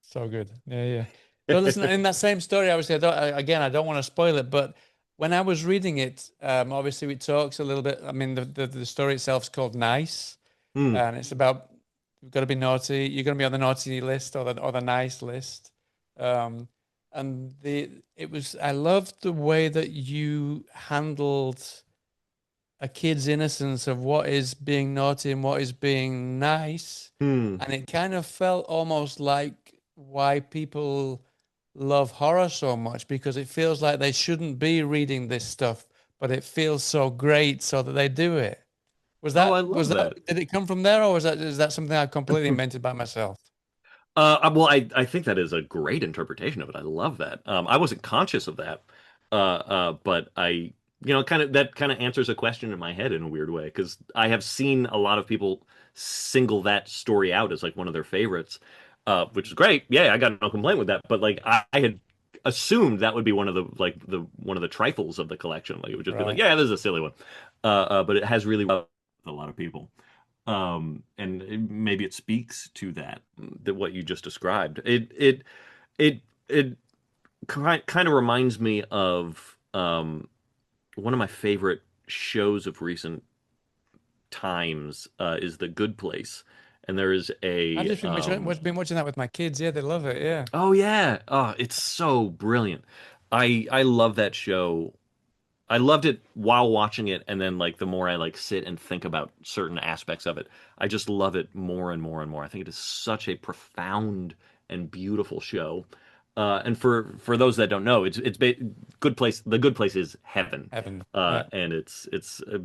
So good. Yeah, yeah. So listen, in that same story, obviously, again, I don't want to spoil it, but when I was reading it, obviously it talks a little bit. I mean, the story itself is called Nice, Hmm. and it's about you've got to be naughty. You're going to be on the naughty list or the nice list. Um, and it was I loved the way that you handled a kid's innocence of what is being naughty and what is being nice. Hmm. And it kind of felt almost like why people love horror so much because it feels like they shouldn't be reading this stuff, but it feels so great so that they do it. Oh, I love that. Did it come from there or is that something I completely invented by myself? Well, I think that is a great interpretation of it. I love that. I wasn't conscious of that, but kind of that kind of answers a question in my head in a weird way because I have seen a lot of people single that story out as like one of their favorites, which is great. Yeah, I got no complaint with that. But like, I had assumed that would be one of the one of the trifles of the collection. Like it would just be like, Right. yeah, this is a silly one, but it has really with a lot of people. And maybe it speaks to that what you just described. It kind of reminds me of one of my favorite shows of recent times is The Good Place, and there is I've a just been watching that with my kids. Yeah, they love it. Yeah. oh yeah, oh it's so brilliant. I love that show. I loved it while watching it, and then like the more I like sit and think about certain aspects of it, I just love it more and more and more. I think it is such a profound and beautiful show. And for those that don't know, Good Place. The Good Place is heaven, Heaven. Yeah. and it's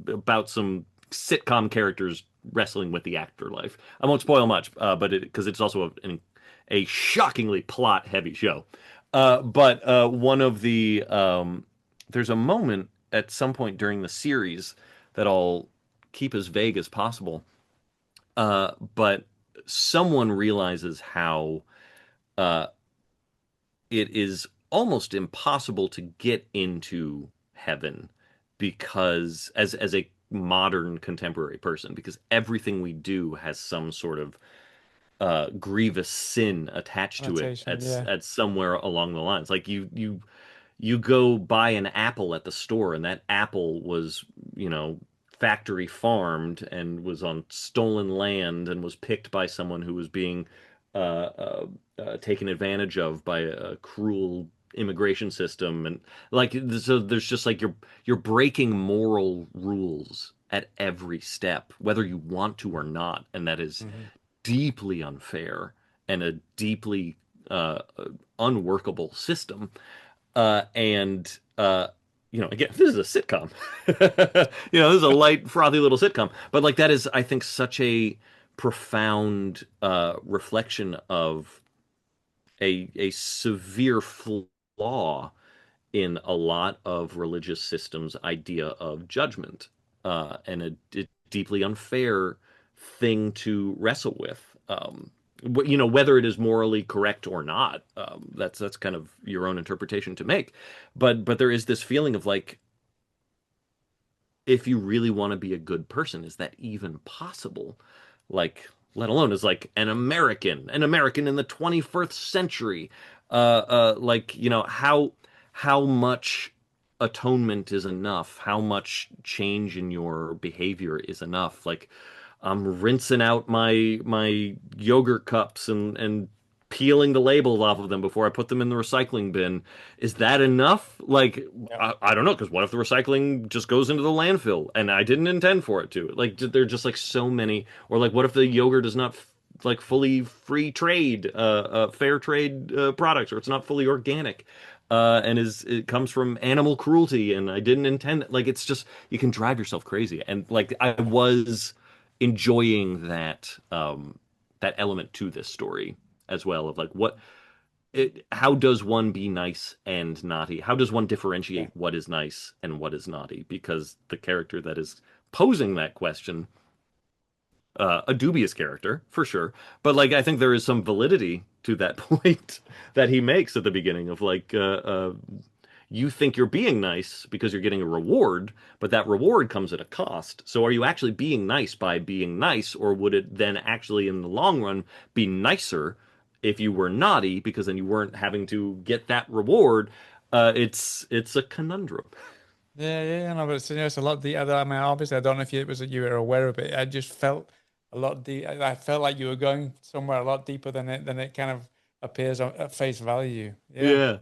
about some sitcom characters wrestling with the afterlife. I won't spoil much, but because it's also a shockingly plot heavy show. But one of the there's a moment at some point during the series that I'll keep as vague as possible. But someone realizes how uh, it is almost impossible to get into heaven because as a modern contemporary person, because everything we do has some sort of grievous sin attached to it Connotation. Yeah. at somewhere along the lines. Like you go buy an apple at the store and that apple was, factory farmed and was on stolen land and was picked by someone who was being taken advantage of by a cruel immigration system and like so there's just like you're breaking moral rules at every step whether you want to or not, and that is Hmm. deeply unfair and a deeply unworkable system. And again, this is a sitcom. This is a light, frothy little sitcom. But like that is, I think, such a profound reflection of a severe flaw in a lot of religious systems' idea of judgment, and a deeply unfair thing to wrestle with. Whether it is morally correct or not, that's kind of your own interpretation to make. But there is this feeling of like, if you really want to be a good person, is that even possible? Like, let alone as like an American in the 21st century. Like, how much atonement is enough? How much change in your behavior is enough? Like, I'm rinsing out my yogurt cups and peeling the labels off of them before I put them in the recycling bin. Is that enough? Like, Yeah. I don't know, because what if the recycling just goes into the landfill and I didn't intend for it to? Like, there are just like so many, or like, what if the yogurt is not like fully free trade, fair trade products, or it's not fully organic, and it comes from animal cruelty, and I didn't intend it. Like, it's just you can drive yourself crazy, and like I was enjoying that element to this story as well of like how does one be nice and naughty? How does one Yeah. differentiate what is nice and what is naughty? Because the character that is posing that question, a dubious character for sure, but like I think there is some validity to that point that he makes at the beginning of like you think you're being nice because you're getting a reward, but that reward comes at a cost. So are you actually being nice by being nice, or would it then actually in the long run be nicer if you were naughty because then you weren't having to get that reward? It's a conundrum. Yeah, yeah, no, but it's a lot deeper. I mean, obviously, I don't know if you were aware of it. I just felt a lot deep. I felt like you were going somewhere a lot deeper than it kind of appears at face value. Yeah. Yeah.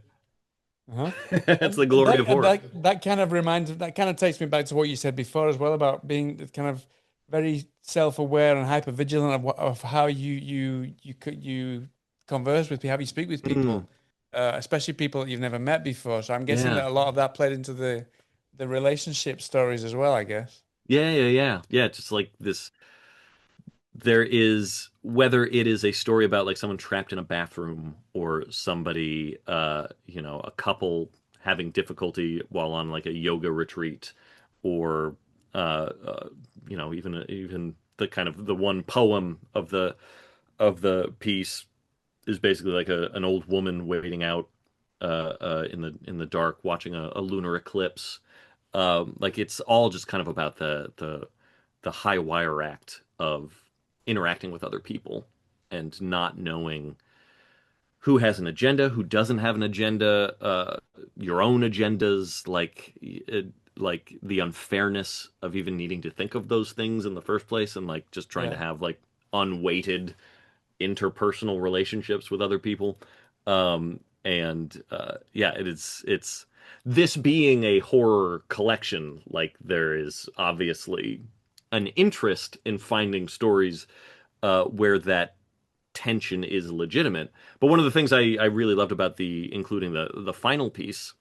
Uh-huh. That's the And glory of horror. that kind of takes me back to what you said before as well about being kind of very self-aware and hyper vigilant of how you converse with people, how you speak with Mm, people, especially people that you've never met before. So I'm guessing yeah. that a lot of that played into the relationship stories as well, I guess. Yeah, just like this, there is, whether it is a story about like someone trapped in a bathroom or somebody, a couple having difficulty while on like a yoga retreat, or even the kind of the one poem of the piece is basically like an old woman waiting out in the dark watching a lunar eclipse. Like it's all just kind of about the high wire act of interacting with other people and not knowing who has an agenda, who doesn't have an agenda, your own agendas, like the unfairness of even needing to think of those things in the first place, and like just trying to Yeah. have like unweighted interpersonal relationships with other people. And yeah, it's this being a horror collection, like there is obviously an interest in finding stories where that tension is legitimate. But one of the things I really loved about the including the final piece,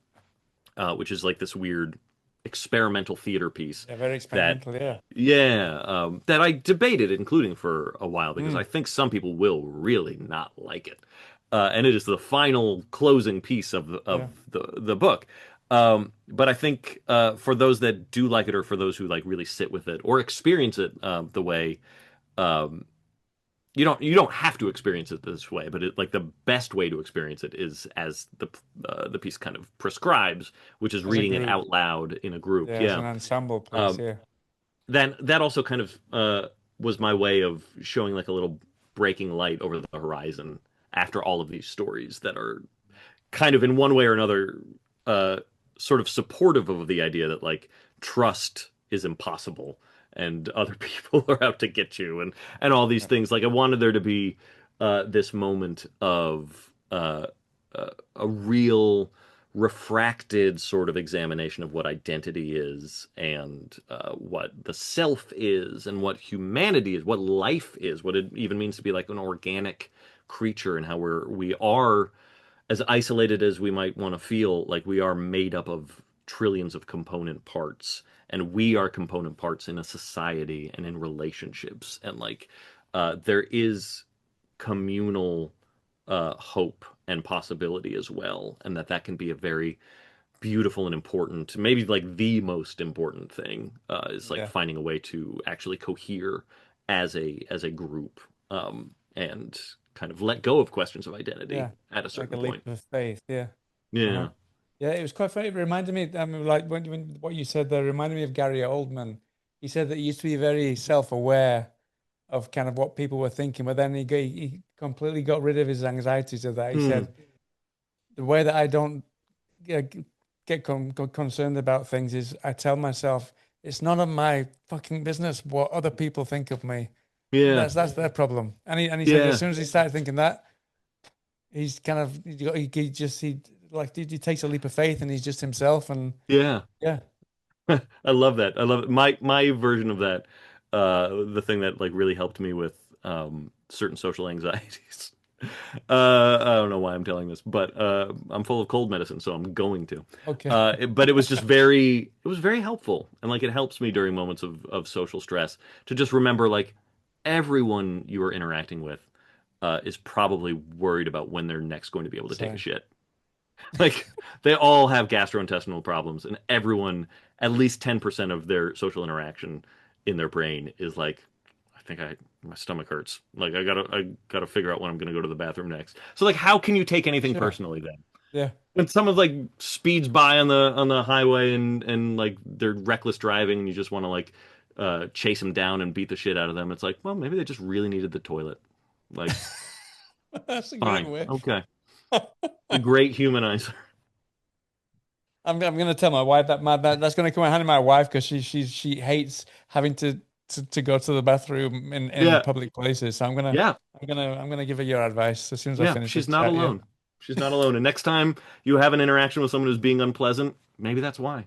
which is like this weird experimental theater piece Yeah, very that experimental, yeah. yeah, that I debated including for a while because I Mm, think some people will really not like it. And it is the final closing piece of yeah. the book. But I think for those that do like it, or for those who like really sit with it or experience it the way um, you don't have to experience it this way, but like the best way to experience it is as the piece kind of prescribes, which is As a reading it group. out loud in a group. Yeah, as Yeah. an ensemble piece, Um, yeah. that also kind of was my way of showing like a little breaking light over the horizon after all of these stories that are kind of in one way or another uh, sort of supportive of the idea that like trust is impossible and other people are out to get you, and all these Yeah. things. Like I wanted there to be this moment of a real refracted sort of examination of what identity is, and what the self is, and what humanity is, what life is, what it even means to be like an organic creature, and how we are, as isolated as we might want to feel, like we are made up of trillions of component parts, and we are component parts in a society and in relationships, and like there is communal hope and possibility as well, and that can be a very beautiful and important, maybe like the most important thing, is like Yeah. finding a way to actually cohere as a group, and kind of let go of questions of identity Yeah. at a Like a certain leap point. of faith, yeah. Uh-huh. Yeah. Yeah, it was quite funny. It reminded me, I mean, like when what you said there reminded me of Gary Oldman. He said that he used to be very self-aware of kind of what people were thinking, but then he completely got rid of his anxieties of that. He Hmm. said, the way that I don't get concerned about things is I tell myself it's none of my fucking business what other people think of me. Yeah. That's their problem. And he said as Yeah. soon as he started thinking that, he's kind of he takes a leap of faith and he's just himself and Yeah. yeah. I love that. I love it. My version of that, the thing that like really helped me with certain social anxieties. I don't know why I'm telling this, but I'm full of cold medicine, so I'm going to. Okay. But it was very helpful, and like it helps me during moments of social stress to just remember like everyone you are interacting with is probably worried about when they're next going to be able to take a So shit. Like they all have gastrointestinal problems, and everyone, at least 10% of their social interaction in their brain is like, I think my stomach hurts. Like I gotta figure out when I'm gonna go to the bathroom next. So like, how can you take anything sure. personally then? Yeah. When someone like speeds by on the highway and like they're reckless driving, and you just want to like chase them down and beat the shit out of them, it's like, well, maybe they just really needed the toilet. Like, That's a great fine, way. okay, the great humanizer. I'm gonna tell my wife that's gonna come in handy my wife because she hates having to go to the bathroom in Yeah, public places. So yeah. I'm gonna give her your advice as soon as I Yeah, finish she's this not chat. Yeah. alone. She's not alone. And next time you have an interaction with someone who's being unpleasant, maybe that's why.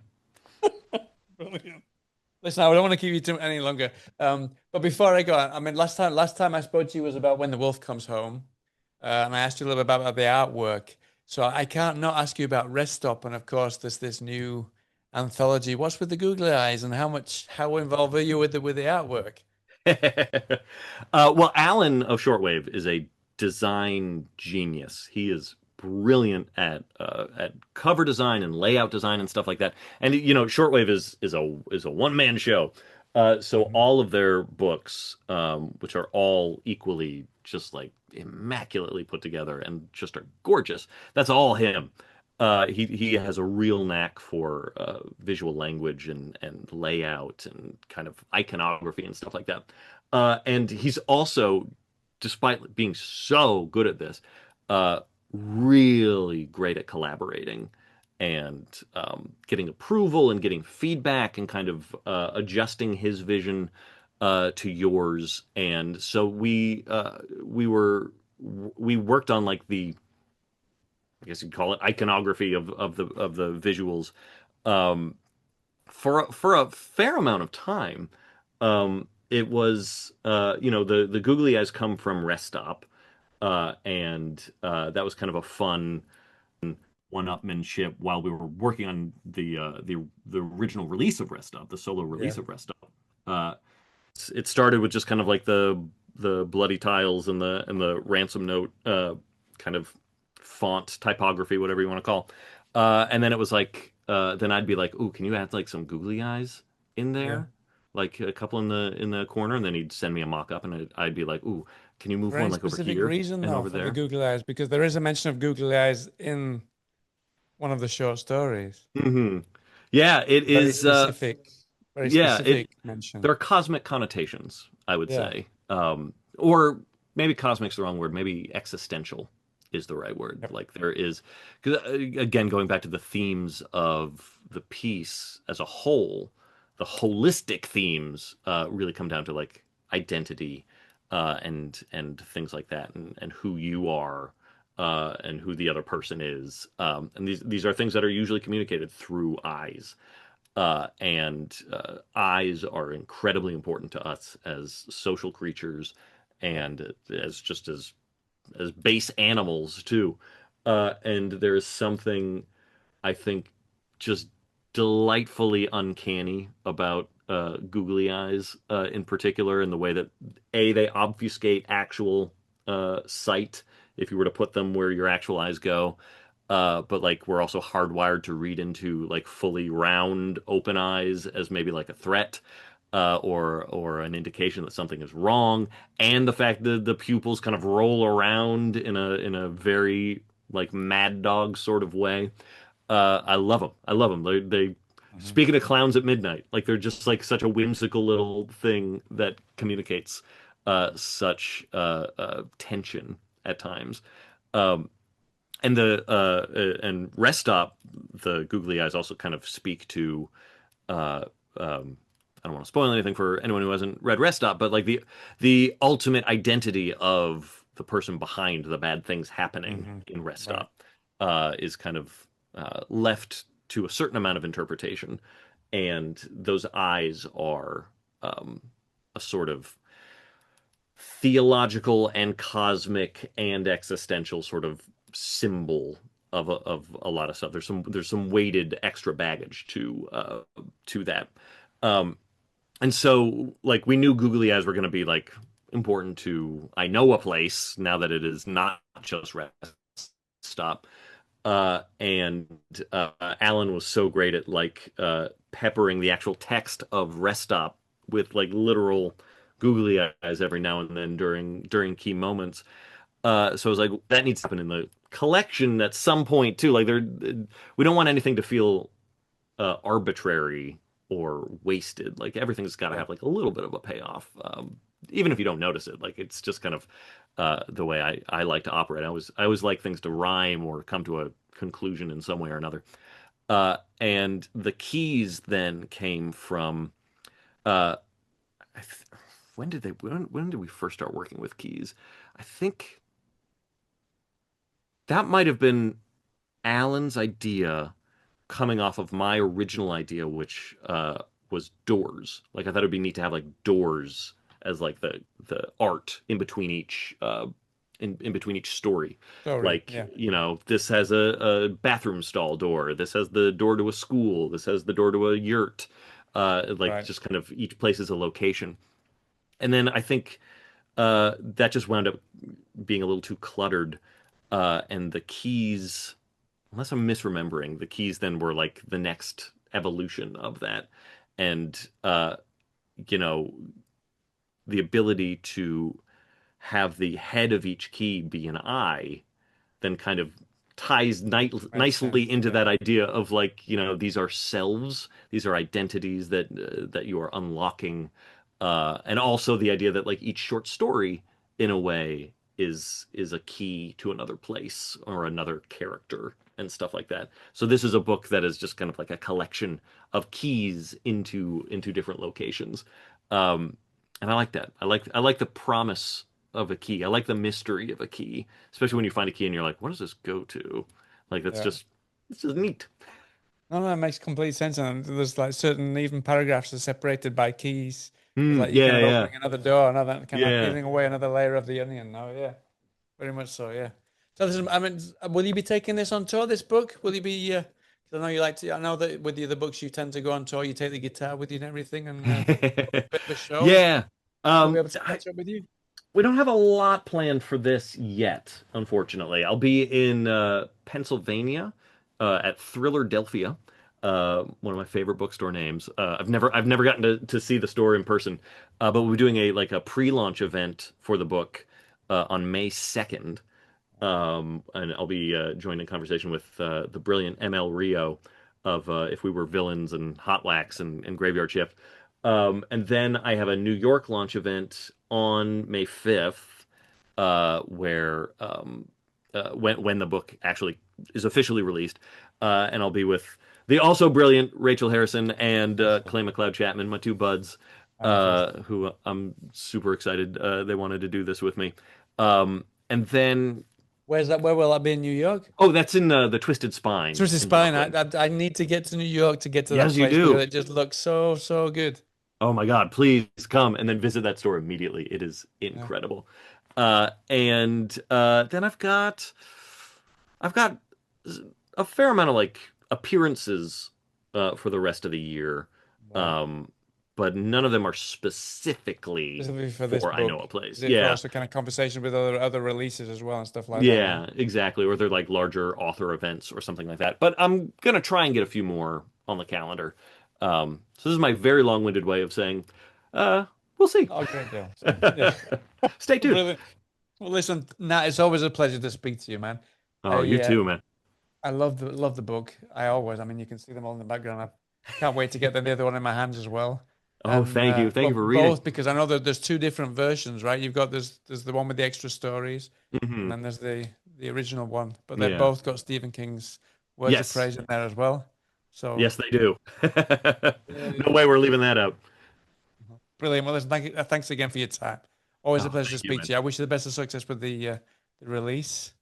Brilliant. Listen, I don't want to keep you too any longer. But before I go, I mean, last time I spoke to you was about when the wolf comes home, and I asked you a little bit about the artwork. So I can't not ask you about Rest Stop, and of course, there's this new anthology. What's with the googly eyes, and how involved are you with the artwork? Well, Alan of Shortwave is a design genius. He is brilliant at cover design and layout design and stuff like that. And you know, Shortwave is a one man show. So Mhm. all of their books, which are all equally just like immaculately put together and just are gorgeous, that's all him. He has a real knack for visual language and layout and kind of iconography and stuff like that. And he's also, despite being so good at this, uh, really great at collaborating and getting approval and getting feedback and kind of adjusting his vision to yours. And so we worked on like the, I guess you'd call it iconography of the visuals um, for a fair amount of time. It was you know the googly eyes come from Rest Stop, and that was kind of a fun one-upmanship while we were working on the original release of Rest Stop, the solo Yeah. release of Rest Stop. It started with just kind of like the bloody tiles and the ransom note kind of font typography, whatever you want to call. And then it was like then I'd be like, "Ooh, can you add like some googly eyes in Yeah. there?" Like a couple in the corner, and then he'd send me a mock-up, and I'd be like, "Ooh, can you Is move there any one like over specific here reason and though over for the there?" googly eyes? Because there is a mention of googly eyes in one of the short stories. Yeah, it Very is. specific, very Yeah, it specific mention. there are cosmic connotations, I would Yeah. say, or maybe cosmic's the wrong word. Maybe existential is the right word. Yep. Like there is, because again, going back to the themes of the piece as a whole, the holistic themes really come down to like identity and things like that, and who you are. And who the other person is, and these are things that are usually communicated through eyes. And eyes are incredibly important to us as social creatures Yeah. and as just as base animals too. And there is something I think just delightfully uncanny about googly eyes in particular, in the way that they obfuscate actual sight if you were to put them where your actual eyes go. But like we're also hardwired to read into like fully round open eyes as maybe like a threat or an indication that something is wrong, and the fact that the pupils kind of roll around in a very like mad dog sort of way. I love them. I love them. They Mhm. speaking of clowns at midnight, like they're just like such a whimsical little thing that communicates such tension at times. Um, and Rest Stop, the googly eyes also kind of speak to. Uh, I don't want to spoil anything for anyone who hasn't read Rest Stop, but like the ultimate identity of the person behind the bad things happening Hmm. in Rest Right. Stop is kind of left to a certain amount of interpretation, and those eyes are a sort of theological and cosmic and existential sort of symbol of a lot of stuff. There's some weighted extra baggage to that. Um, and so like we knew googly eyes were going to be like important to I know a place now that it is not just Rest Stop. And Alan was so great at like peppering the actual text of Rest Stop with like literal googly eyes every now and then during key moments. So I was like, that needs to happen in the collection at some point too. Like we don't want anything to feel arbitrary or wasted. Like everything's got to Yeah. have like a little bit of a payoff, even if you don't notice it. Like it's just kind of the way I like to operate. I always like things to rhyme or come to a conclusion in some way or another. And the keys then came from uh, I th when did we first start working with keys? I think that might have been Alan's idea coming off of my original idea, which was doors. Like I thought it'd be neat to have like doors as like the art in between each story. Story. Like, Yeah. this has a bathroom stall door. This has the door to a school. This has the door to a yurt. Like Right. just kind of each place is a location. And then I think that just wound up being a little too cluttered. And the keys, unless I'm misremembering, the keys then were like the next evolution of that. And you know, the ability to have the head of each key be an eye then kind of ties Makes sense. nicely into Yeah. that idea of like, these are selves, these are identities that you are unlocking, and also the idea that like each short story, in a way, is a key to another place or another character and stuff like that. So this is a book that is just kind of like a collection of keys into different locations, um, and I like that. I like the promise of a key. I like the mystery of a key, especially when you find a key and you're like, what does this go to? Like that's Yeah. just it's just neat. No, no, it makes complete sense. And there's like certain even paragraphs are separated by keys. It's like you're kind Yeah, of yeah, opening another door, another kind of yeah. peeling away another layer of the onion now. Yeah, very much so. Yeah. So this is, I mean, will you be taking this on tour, this book? Will you be, 'cause I know you like to, I know that with the other books you tend to go on tour, you take the guitar with you and everything and a bit of a show. Yeah. We'll be able to I, catch up with you. we don't have a lot planned for this yet, unfortunately. I'll be in Pennsylvania at Thriller Delphia, one of my favorite bookstore names. I've never gotten to see the store in person, but we'll be doing a pre-launch event for the book on May 2nd. And I'll be joining a conversation with the brilliant ML Rio of If We Were Villains and Hot Wax and Graveyard Shift. And then I have a New York launch event on May 5th, where when the book actually is officially released, and I'll be with the also brilliant Rachel Harrison and Awesome. Clay McLeod Chapman, my two buds, Fantastic. who I'm super excited they wanted to do this with me. And then Where's that? Where will that be in New York? Oh, that's in the Twisted Spine Twisted in Spine. Brooklyn. I need to get to New York to get to that Yes, you place because do. it just looks so, so good. Oh my God, please come and then visit that store immediately. It is Yeah. incredible. And then I've got a fair amount of like appearances for the rest of the year. Right. Um, but none of them are specifically Specifically for this for I Know book. a Is Place. it for Yeah. also kind of conversation with other releases as well and stuff like that? Yeah. Yeah, exactly. Or they're like larger author events or something like that. But I'm gonna try and get a few more on the calendar. So this is my very long-winded way of saying, uh, we'll see. Oh, great deal. So, yeah. Stay tuned. Brilliant. Well, listen, Nat, it's always a pleasure to speak to you, man. Oh, you I too, man. I love the book. I mean, you can see them all in the background. I can't wait to get the other one in my hands as well. Oh, And thank you. Thank you well, for reading. both because I know that there's two different versions, right? You've got there's the one with the extra stories, and Hmm. then there's the original one. But they've Yeah. both got Stephen King's words of Yes. praise in there as well. So Yes, they do. yeah, No way we're leaving that out. brilliant. Well, listen, thanks again for your time. Always a Oh, pleasure to thank you, speak man. to you. I wish you the best of success with the release,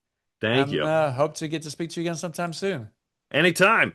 Thank and you. hope to get to speak to you again sometime soon. Anytime.